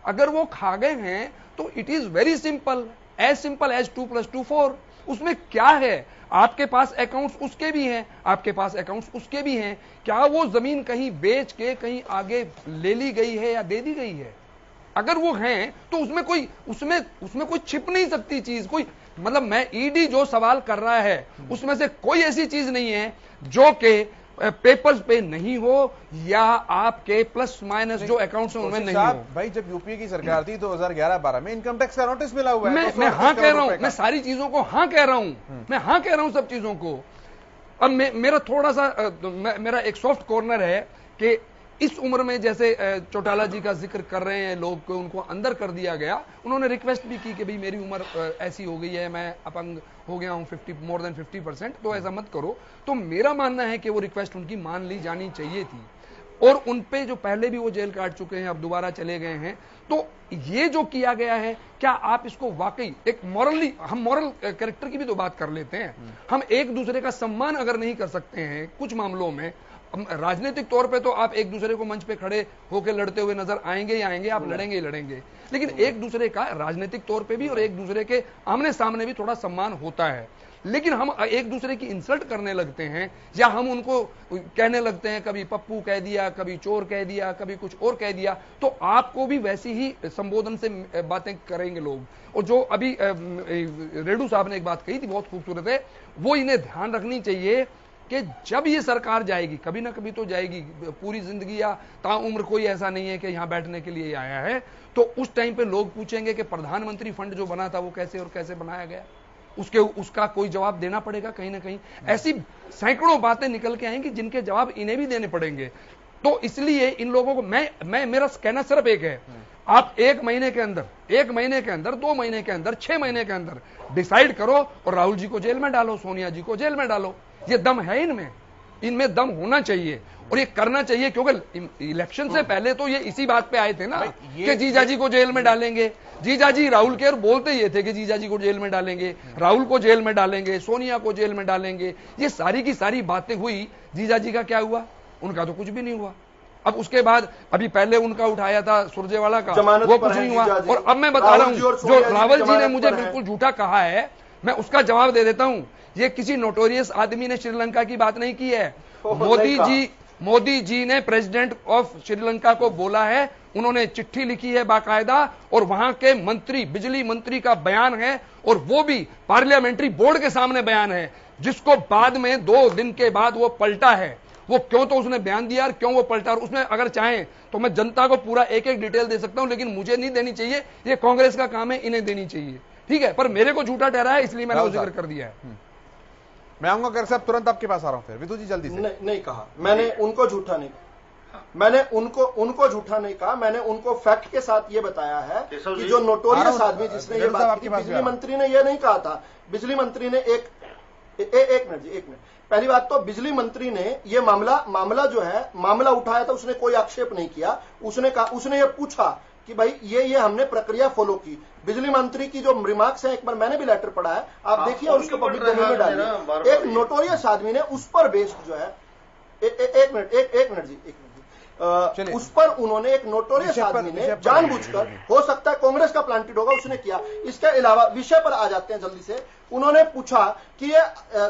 अगर वो खा गए हैं तो it is very simple as 2 + 2 4। उसमें क्या है, आपके पास अकाउंट्स उसके भी हैं, आपके पास अकाउंट्स उसके भी हैं। क्या वो जमीन कहीं बेच के कहीं आगे ले ली गई है या दे दी गई है? अगर वो हैं तो उसमें कोई छिप नहीं सकती चीज, कोई मतलब मैं ईडी जो सवाल कर रहा है उसमें से कोई ऐसी चीज नहीं है जो कि पेपर्स पे नहीं हो या आपके प्लस माइनस जो अकाउंट्स हैं उनमें नहीं हो। भाई जब यूपीए की सरकार थी 2011-12 में इनकम टैक्स का नोटिस मिला हुआ है। मैं हाँ कह रहा हूं, मैं सारी चीजों को हाँ कह रहा हूं, मैं हाँ कह रहा हूं सब चीजों को। अब मेरा थोड़ा सा मेरा एक सॉफ्ट कॉर्नर है कि इस उम्र में जैसे चौटाला जी का जिक्र कर रहे हैं लोग को, उनको अंदर कर दिया गया। उन्होंने रिक्वेस्ट भी की कि भाई मेरी उम्र ऐसी हो गई है, मैं अपंग हो गया हूं more than 50%, तो ऐसा मत करो। तो मेरा मानना है कि वो रिक्वेस्ट उनकी मान ली जानी चाहिए थी। और उनपे जो पहले भी वो जेल काट चुके हैं, अब दोबारा चले गए हैं, तो ये जो किया गया है, क्या आप इसको वाकई एक मॉरली, हम मॉरल कैरेक्टर की भी तो बात कर लेते हैं। हम एक दूसरे का सम्मान अगर नहीं कर सकते हैं कुछ मामलों में, राजनीतिक तौर पे तो आप एक दूसरे को मंच पे खड़े होकर लड़ते हुए नजर आएंगे ही आएंगे, आप लड़ेंगे ही लड़ेंगे, लेकिन एक दूसरे का राजनीतिक तौर पे भी और एक दूसरे के आमने सामने भी थोड़ा सम्मान होता है। लेकिन हम एक दूसरे की इंसल्ट करने लगते हैं या हम उनको कहने लगते हैं, कभी पप्पू कह दिया, कभी चोर कह दिया, कभी कुछ और कह दिया, तो आपको भी वैसी ही संबोधन से बातें करेंगे लोग। और जो अभी रेडू साहब ने एक बात कही थी बहुत खूबसूरत है, वो इन्हें ध्यान रखनी चाहिए कि जब ये सरकार जाएगी, कभी ना कभी तो जाएगी, पूरी जिंदगी या ताउम्र कोई ऐसा नहीं है कि यहां बैठने के लिए आया है, तो उस टाइम पे लोग पूछेंगे कि प्रधानमंत्री फंड जो बना था वो कैसे और कैसे बनाया गया, उसका कोई जवाब देना पड़ेगा कहीं ना कहीं। ऐसी सैकड़ों बातें निकल के आएंगी जिनके जवाब इन्हें भी देने पड़ेंगे। तो इसलिए इन लोगों को मेरा कहना सिर्फ एक है, आप 1 महीने के अंदर, 2 महीने के अंदर, 6 महीने के अंदर डिसाइड करो और राहुल जी को जेल में डालो, सोनिया जी को जेल में डालो। ये दम है इनमें दम होना चाहिए और ये करना चाहिए, क्योंकि इलेक्शन से पहले तो ये इसी बात पे आए थे ना कि जीजाजी को जेल में डालेंगे। जीजाजी राहुल के और बोलते ये थे कि जीजाजी को जेल में डालेंगे, राहुल को जेल में डालेंगे, सोनिया को जेल में डालेंगे। ये सारी की सारी बातें हुई, जीजाजी का क्या हुआ? उनका तो कुछ भी नहीं हुआ। अब उसके बाद अभी पहले उनका उठाया था सुरजेवाला का, वो कुछ नहीं हुआ। और अब मैं बता रहा हूं, जो रावल जी ने मुझे बिल्कुल झूठा कहा है, मैं उसका जवाब दे देता हूं। ये किसी नोटोरियस आदमी ने श्रीलंका की बात नहीं की है। मोदी जी ने प्रेसिडेंट ऑफ श्रीलंका को बोला है, उन्होंने चिट्ठी लिखी है बाकायदा, और वहां के मंत्री, बिजली मंत्री का बयान है, और वो भी पार्लियामेंट्री बोर्ड के सामने बयान है, जिसको बाद में 2 दिन के बाद वो पलटा है। वो क्यों तो उसने बयान दिया और क्यों वो पलटा, और उसमें अगर चाहें तो मैं जनता को पूरा एक एक डिटेल दे सकता हूं, लेकिन मुझे नहीं देनी चाहिए, ये कांग्रेस का काम है, इन्हें देनी चाहिए, ठीक है। पर मेरे को झूठा ठहरा है, इसलिए मैंने वो जिक्र कर दिया है। मैं आऊंगा गर्ग साहब, तुरंत आपके पास आ रहा हूं। फिर विदु जी जल्दी से। नहीं कहा मैंने उनको झूठा नहीं कहा, मैंने उनको झूठा नहीं कहा, मैंने उनको फैक्ट के साथ ये बताया है कि जो नोटोरियस आदमी जिसने ये बात की, बिजली मंत्री ने ये नहीं कहा था। बिजली मंत्री ने एक मिनट, पहली बात तो बिजली मंत्री ने ये मामला जो है मामला उठाया था, उसने कोई आक्षेप नहीं किया। उसने ये पूछा कि भाई ये हमने प्रक्रिया फॉलो की। बिजली मंत्री की जो रिमार्क्स है, एक बार मैंने भी लेटर पढ़ा है, आप देखिए और उसको पब्लिक डोमेन में डालिए। एक नोटोरियस आदमी ने उस पर बेस्ड जो है, एक मिनट जी, उस पर उन्होंने, एक नोटोरियस आदमी ने जानबूझकर, हो सकता है कांग्रेस का प्लांटेड होगा, उसने किया। इसके अलावा विषय पर आ जाते हैं जल्दी से। उन्होंने पूछा कि ये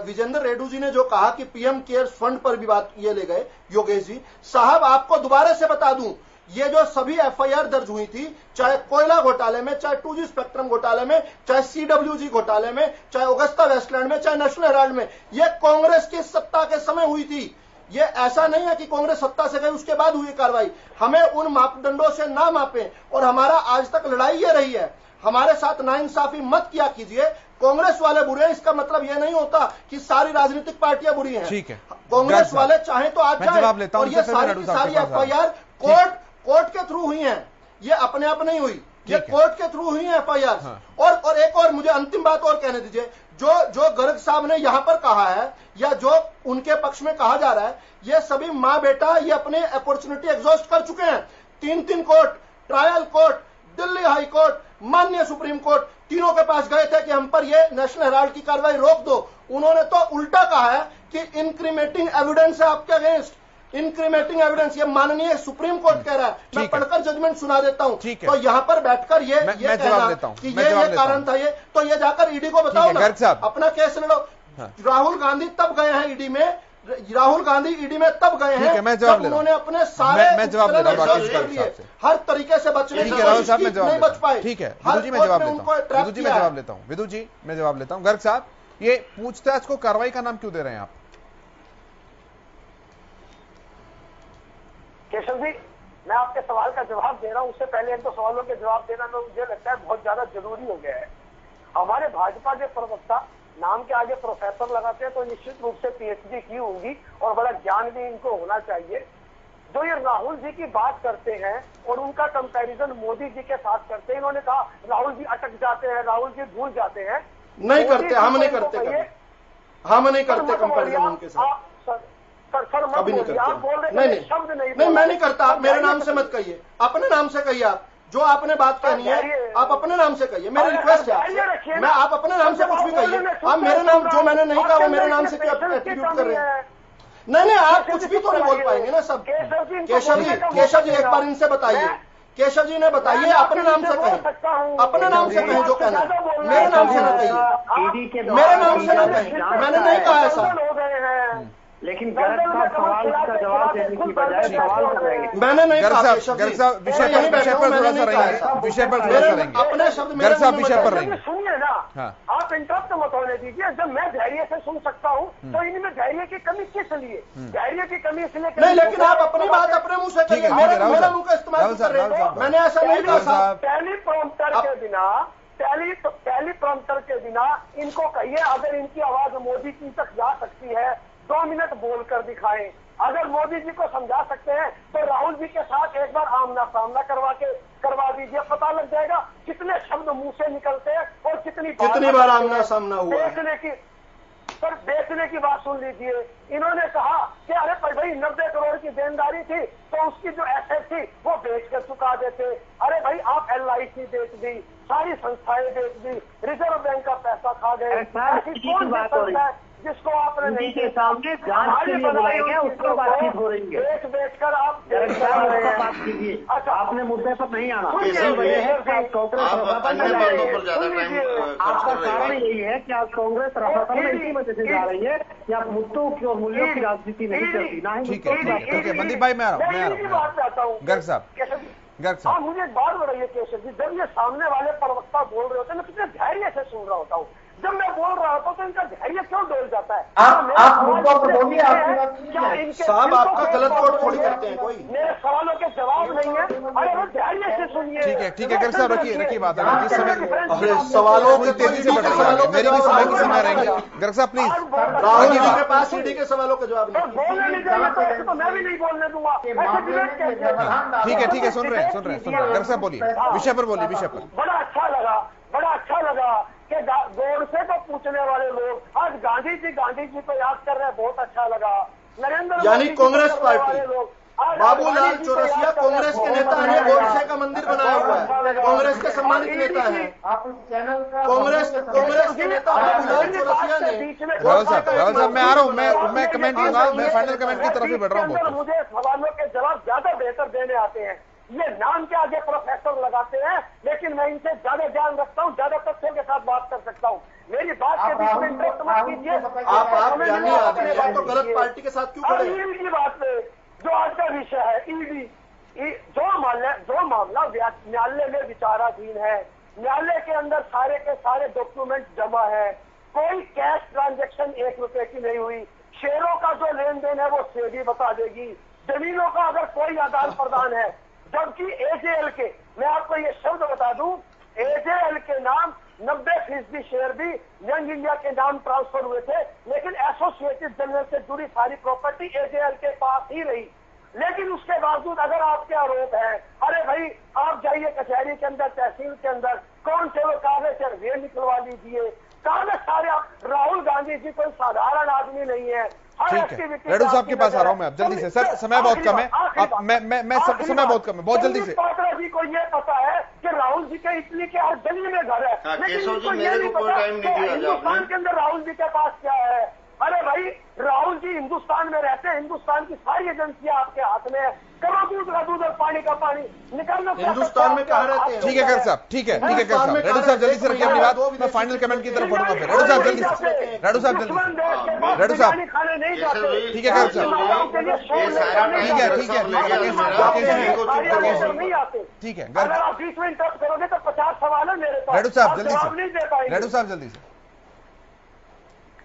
विजेंद्र रेड्डी जी ने जो कहा कि पीएम केयर्स फंड पर भी बात ये ले गए, योगेश जी साहब, आपको दोबारा से बता दूं, ये जो सभी एफआईआर दर्ज हुई थी, चाहे कोयला घोटाले में, चाहे 2G स्पेक्ट्रम घोटाले में, चाहे CWG घोटाले में, चाहे ऑगस्टा वेस्टलैंड में, चाहे नेशनल हेराल्ड में, ये कांग्रेस की सत्ता के समय हुई थी। ये ऐसा नहीं है कि कांग्रेस सत्ता से गई उसके बाद हुई कार्रवाई। हमें उन मापदंडों से ना मापें, और हमारा आज तक लड़ाई ये रही है। हमारे साथ नाइंसाफी मत किया कीजिए। कांग्रेस वाले बुरे हैं, इसका मतलब ये नहीं होता कि सारी राजनीतिक पार्टियां बुरी हैं। ठीक है, कांग्रेस वाले चाहे तो आज जाए, और ये सारी एफआईआर कोर्ट के थ्रू हुई हैं, ये अपने आप नहीं हुई, ये कोर्ट के थ्रू हुई है एफआईआर। और एक और मुझे अंतिम बात और कहने दीजिए, जो गर्ग साहब ने यहां पर कहा है, या जो उनके पक्ष में कहा जा रहा है, ये सभी मां बेटा ये अपने अपॉर्चुनिटी एग्जॉस्ट कर चुके हैं। 3 court, trial court, Delhi high court, माननीय सुप्रीम कोर्ट, तीनों के पास गए थे कि हम पर ये नेशनल हेराल्ड की कार्रवाई रोक दो। उन्होंने तो उल्टा कहा है कि इंक्रीमेटिंग एविडेंस है आपके अगेंस्ट, इंक्रीमेटिंग एविडेंस, ये माननीय सुप्रीम कोर्ट कह रहा है। मैं पढ़कर जजमेंट सुना देता हूं। तो यहाँ पर बैठकर ये कहना कि ये कारण था, ये तो ये जाकर ईडी को बताओ ना, अपना केस लड़ो। राहुल गांधी तब गए हैं ईडी में, राहुल गांधी ईडी में तब गए हैं जब उन्होंने अपने सारे कर लिए, हर तरीके से बचने की कोशिश की, नहीं बच पाए। ठीक है विदु जी, मैं जवाब लेता हूं। विदु जी मैं जवाब लेता हूं। गर्ग साहब, ये पूछताछ को कार्रवाई का नाम क्यों दे रहे हैं आप? केशव जी, मैं आपके सवाल का जवाब दे रहा हूं, उससे पहले इन तो सवालों के जवाब देना मुझे लगता है बहुत ज्यादा जरूरी हो गया है। हमारे भाजपा के प्रवक्ता नाम के आगे प्रोफेसर लगाते हैं, तो निश्चित रूप से PhD की होगी और बड़ा ज्ञान भी इनको होना चाहिए। जो ये राहुल जी की बात करते हैं और उनका कंपैरिजन मोदी जी के साथ करते हैं, इन्होंने कहा राहुल जी अटक जाते हैं, राहुल जी भूल जाते हैं। नहीं करते, हम नहीं करते कंपैरिजन उनके साथ। सर कभी नहीं करते। आप बोल रहे नहीं, शब्द नहीं, मैं नहीं करता। आप मेरे नाम से मत कहिए, अपने नाम से कहिए। आप जो आपने बात कहनी है आप अपने नाम से कहिए, मेरी रिक्वेस्ट है आपसे। मैं आप अपने नाम से कुछ भी कहिए, आप मेरे नाम जो मैंने नहीं कहा वो मेरे नाम से क्यों एट्रीब्यूट कर रहे हैं? नहीं, आप कुछ भी तो नहीं बोल पाएंगे ना सब। केशव जी एक बार इनसे बताइए, केशव जी ने बताइए, अपने नाम से कहें, अपने नाम से कहें जो कहना, मेरे नाम से ना कहिए, मेरे नाम से ना कहें, मैंने नहीं कहा ऐसा। लेकिन गर्ग साहब सवाल का जवाब देने की बजाय सवाल कर रहे हैं। मैंने नहीं कहा। गर्ग साहब विषय पर थोड़ा सा रहेंगे, विषय पर थोड़ा सा रहेंगे, अपने शब्द गर्ग साहब विषय पर रहेंगे। सुनिए ना, आप इंटरप्ट मत होने दीजिए। जब मैं धैर्य से सुन सकता हूँ तो इनमें धैर्य की कमी किस लिए? धैर्य की कमी इसलिए नहीं, लेकिन आप अपनी बात अपने मुंह से कहिए, मेरा मुंह का इस्तेमाल कर रहे हैं। मैंने ऐसा नहीं कहा। टेलीप्रॉम्प्टर के बिना इनको कहिए, अगर इनकी आवाज मोदी जी तक जा सकती है 2 मिनट बोलकर दिखाएं। अगर मोदी जी को समझा सकते हैं तो राहुल जी के साथ एक बार आमना सामना करवा दीजिए, पता लग जाएगा कितने शब्द मुंह से निकलते हैं और कितनी बार आमना सामना हुआ। बेचने की बात सुन लीजिए। इन्होंने कहा कि अरे भाई 90 करोड़ की देनदारी थी तो उसकी जो एसेट थी वो बेच कर चुका देते। अरे भाई आप LIC बेच दी, सारी संस्थाएं बेच दी, रिजर्व बैंक का पैसा खा गए। ऐसी कौन बात हो रही है जिसको आपने नहीं के सामने जांच के लिए बुलाए गए, उस पर बातचीत हो रही है। बेच कर आप बात कीजिए। अच्छा, आपने मुद्दे पर नहीं आना। आपका कारण यही है कि आज कांग्रेस रफादफी में इसी वजह से जा रही है कि आप मुद्दों की और मूल्यों की राजनीति नहीं करती। ना ही ठीक है, मनदीप भाई मैं आ रहा हूँ। गर्ग साहब हाँ, मुझे एक बात बताइए केशव जी, जब ये सामने वाले प्रवक्ता बोल रहे होते हैं, मैं कितने धैर्य से सुन रहा होता हूँ। जब मैं बोल रहा होता हूँ तो इनका धैर्य क्यों डोल जाता है? आप मुद्दों पर बोलिए, आपकी बात साहब, आपका गलत वोट थोड़ी करते हैं कोई। मेरे सवालों के जवाब नहीं है। अरे वो धैर्य से सुनिए। ठीक है गर्ग साहब, रखिए बात है। सवालों के तेजी से बढ़ रही है, मेरी भी समय की समय रहेंगे। गर्ग साहब प्लीज, राहुल जी के पास ईडी के सवालों का जवाब नहीं। बोलने नहीं चाहिए तो मैं भी नहीं बोलने दूंगा। ठीक है, सुन रहे हैं। गर्ग साहब बोलिए, विषय पर बोलिए, विषय पर। बड़ा अच्छा लगा कि गोडसे को पूछने वाले लोग आज गांधी जी को याद कर रहे हैं, बहुत अच्छा लगा। नरेंद्र यानी कांग्रेस पार्टी, बाबूलाल चौरसिया कांग्रेस के नेता हैं, गोडसे का मंदिर बनाया हुआ है, कांग्रेस के सम्मानित नेता हैं। कांग्रेस के नेता बाबूलाल चौरसिया ने। राहुल साहब मैं आ रहा हूँ, मैं कमेंट लूंगा, मैं फाइनल कमेंट की तरफ ही बढ़ रहा हूँ। मुझे सवालों के जवाब ज्यादा बेहतर देने आते हैं। ये नाम के आगे प्रोफेसर लगाते हैं, लेकिन मैं इनसे ज्यादा ज्ञान रखता हूँ, ज्यादा तथ्यों के साथ बात कर सकता हूँ। मेरी बात के बीच में इंटरप्ट मत कीजिए। आप ज्ञानी आदमी हैं तो गलत पार्टी के साथ क्यों खड़े हैं? ईडी की बात है, जो आज का विषय है, ईडी जो मामला न्यायालय में विचाराधीन है, न्यायालय के अंदर सारे के सारे डॉक्यूमेंट जमा है, कोई कैश ट्रांजैक्शन 1 रुपए की नहीं हुई, शेयरों का जो लेन देन है वो सेबी बता देगी, जमीनों का अगर कोई आदान प्रदान है, जबकि एजेएल के, मैं आपको ये शब्द बता दूं, एजेएल के नाम 90% शेयर भी यंग इंडिया के नाम ट्रांसफर हुए थे, लेकिन एसोसिएटेड जनरल से जुड़ी सारी प्रॉपर्टी एजेएल के पास ही रही। लेकिन उसके बावजूद अगर आपके आरोप है, अरे भाई आप जाइए कचहरी के अंदर, तहसील के अंदर, कौन से वो कागज है वे निकलवा लीजिए, कागज सारे। राहुल गांधी जी कोई साधारण आदमी नहीं है। ठीक है, रेड्डू साहब के पास आ रहा हूं मैं अब जल्दी से। सर समय बहुत कम है, मैं समय बहुत कम है, बहुत जल्दी से। पात्रा जी को ये पता है कि राहुल जी के इटली के हर गली में घर है, लेकिन उनको ये नहीं पता हिंदुस्तान के अंदर राहुल जी के पास क्या है। अरे भाई राहुल जी हिंदुस्तान में रहते हैं, हिंदुस्तान की सारी एजेंसियां आपके हाथ में है, करो दूध का दूध और पानी का पानी निकालना। हिंदुस्तान में कहाँ रहते हैं? ठीक है गर्ग साहब, ठीक है गर्ग साहब। रेड्डू साहब जल्दी से रखिए अपनी बात, मैं फाइनल कमेंट की तरफ बढ़ूंगा फिर। रेड्डू साहब जल्दी से, रेड्डू साहब जल्दी से, रेड्डू साहब ठीक है गर्ग साहब, ठीक है अगर आप बीच में इंटरप्ट करोगे तो 50 सवाल है मेरे पास। रेड्डू साहब जल्दी नहीं दे से, पाएंगे। रेड्डू साहब जल्दी से।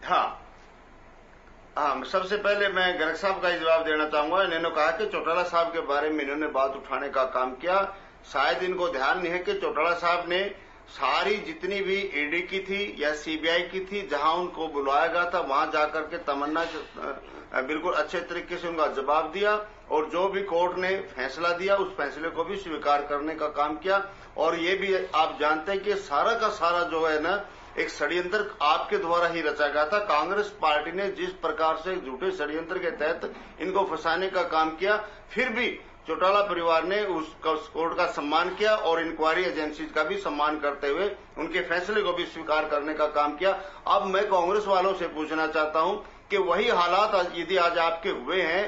हाँ, सबसे पहले मैं गर्ग साहब का ही जवाब देना चाहूंगा। इन्होंने कहा कि चौटाला साहब के बारे में इन्होंने बात उठाने का काम किया। शायद इनको ध्यान नहीं है कि चौटाला साहब ने सारी जितनी भी ईडी की थी या सीबीआई की थी, जहां उनको बुलाया गया था वहां जाकर के तमन्ना बिल्कुल अच्छे तरीके से उनका जवाब दिया, और जो भी कोर्ट ने फैसला दिया उस फैसले को भी स्वीकार करने का काम किया। और ये भी आप जानते हैं कि सारा का सारा जो है ना, एक षड्यंत्र आपके द्वारा ही रचा गया था। कांग्रेस पार्टी ने जिस प्रकार से झूठे षड्यंत्र के तहत इनको फंसाने का काम किया, फिर भी चौटाला परिवार ने उस कोर्ट का सम्मान किया और इंक्वायरी एजेंसी का भी सम्मान करते हुए उनके फैसले को भी स्वीकार करने का काम किया। अब मैं कांग्रेस वालों से पूछना चाहता हूं कि वही हालात यदि आज आपके हुए हैं,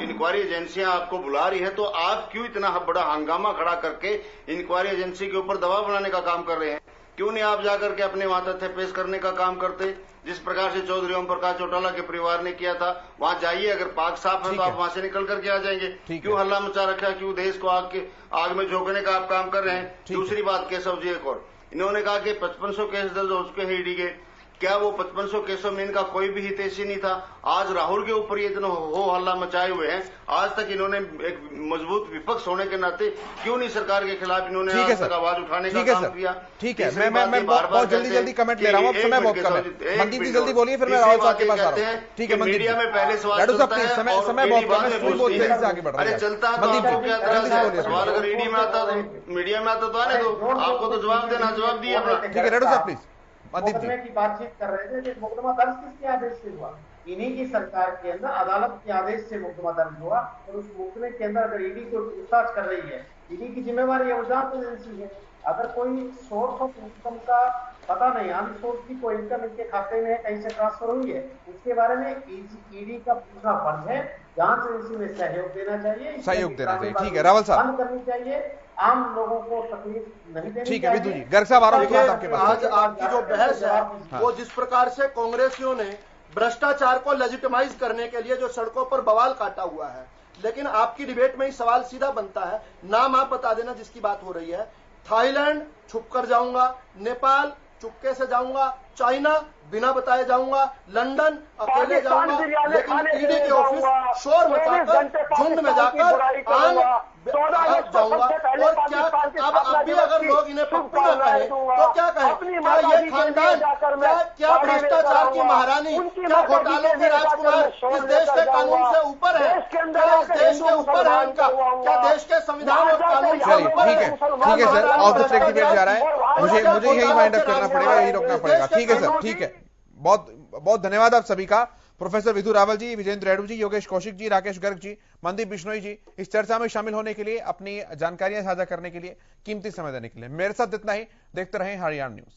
इंक्वायरी एजेंसियां आपको बुला रही है, तो आप क्यों इतना बड़ा हंगामा खड़ा करके इंक्वायरी एजेंसी के ऊपर दबाव बनाने का काम कर रहे हैं? क्यों नहीं आप जाकर के अपने वहां तथ्य पेश करने का काम करते, जिस प्रकार से चौधरी ओम प्रकाश चौटाला के परिवार ने किया था? वहां जाइए, अगर पाक साफ है तो आप वहां से निकल करके आ जाएंगे। क्यों हल्ला मचा रखा, क्यों देश को आग में झोंकने का आप काम कर रहे हैं? दूसरी बात केशव जी, एक और इन्होंने कहा कि 5500 केस दर्ज हो चुके हैं ईडी के। क्या वो 5500 केसों में इनका कोई भी हितैषी नहीं था? आज राहुल के ऊपर ये इतना हो हल्ला मचाए हुए हैं, आज तक इन्होंने एक मजबूत विपक्ष होने के नाते क्यों नहीं सरकार के खिलाफ इन्होंने आज तक आवाज उठाने का काम किया? ठीक है, मैं बहुत जल्दी कमेंट ले रहा हूँ, समय बहुत कम है। मनदीप जी जल्दी बोलिए, फिर मैं राहुल साहब के पास आ रहा हूँ। ठीक है मीडिया में पहले सवाल समय बहुत कम है, बहुत तेजी से आगे बढ़ रहा है। अरे चलता सवाल अगर ईडी में आता तो मीडिया में आता तो आने दो, आपको तो जवाब देना, जवाब दिया अपना। ठीक है रेड्डू साहब प्लीज। मुकदमे की बातचीत कर रहे थे कि मुकदमा दर्ज किसके आदेश से हुआ? इन्हीं की सरकार के अंदर अदालत के आदेश से मुकदमा दर्ज हुआ, और उस मुकदमे के अंदर अगर ईडी को पूछताछ कर रही है, ईडी की जिम्मेवारी है, जांच एजेंसी है। अगर कोई सोर्स ऑफ इनकम का पता नहीं, आन सोर्स की कोई इनकम इनके खाते में कहीं से ट्रांसफर हुई है, उसके बारे में ईडी का पूछना फर्ज है। जांच एजेंसी में सहयोग देना चाहिए, ठीक है रावल साहब, बंद करनी चाहिए, आम लोगों को तकलीफ नहीं देनी। ठीक है विदु जी, गर्ग साहब आ रहा हूं आपके पास। आज आपकी जो बहस है वो जिस प्रकार से कांग्रेसियों ने भ्रष्टाचार को लेजिटिमाइज करने के लिए जो सड़कों पर बवाल काटा हुआ है, लेकिन आपकी डिबेट में ही सवाल सीधा बनता है, नाम आप बता देना जिसकी बात हो रही है। थाईलैंड छुप कर जाऊंगा, नेपाल चुपके से जाऊंगा, चाइना बिना बताए जाऊंगा, लंदन अकेले जाऊंगा, लेकिन ईडी के ऑफिस शोर मचाकर झुंड में जाकर जाऊंगा। और क्या अब भी अगर लोग इन्हें पप्पू न कहें तो क्या कहें? क्या ये खानदान, क्या भ्रष्टाचार की महारानी, क्या घोटालों के राजकुमार इस देश के कानून से ऊपर है? क्या इस देश के ऊपर है उनका? क्या देश के संविधान और कानून से ऊपर है? ठीक है sir, of the track debate जा रहा है, मुझे यही वाइंड अप करना पड़ेगा, यही रोकना पड़ेगा। ठीक है सर, ठीक है, बहुत बहुत धन्यवाद आप सभी का। प्रोफेसर विधु रावल जी, विजेंद्र रेड्डू जी, योगेश कौशिक जी, राकेश गर्ग जी, मनदीप बिश्नोई जी, इस चर्चा में शामिल होने के लिए, अपनी जानकारियां साझा करने के लिए, कीमती समय देने के लिए। मेरे साथ इतना ही। देखते रहें हरियाणा न्यूज।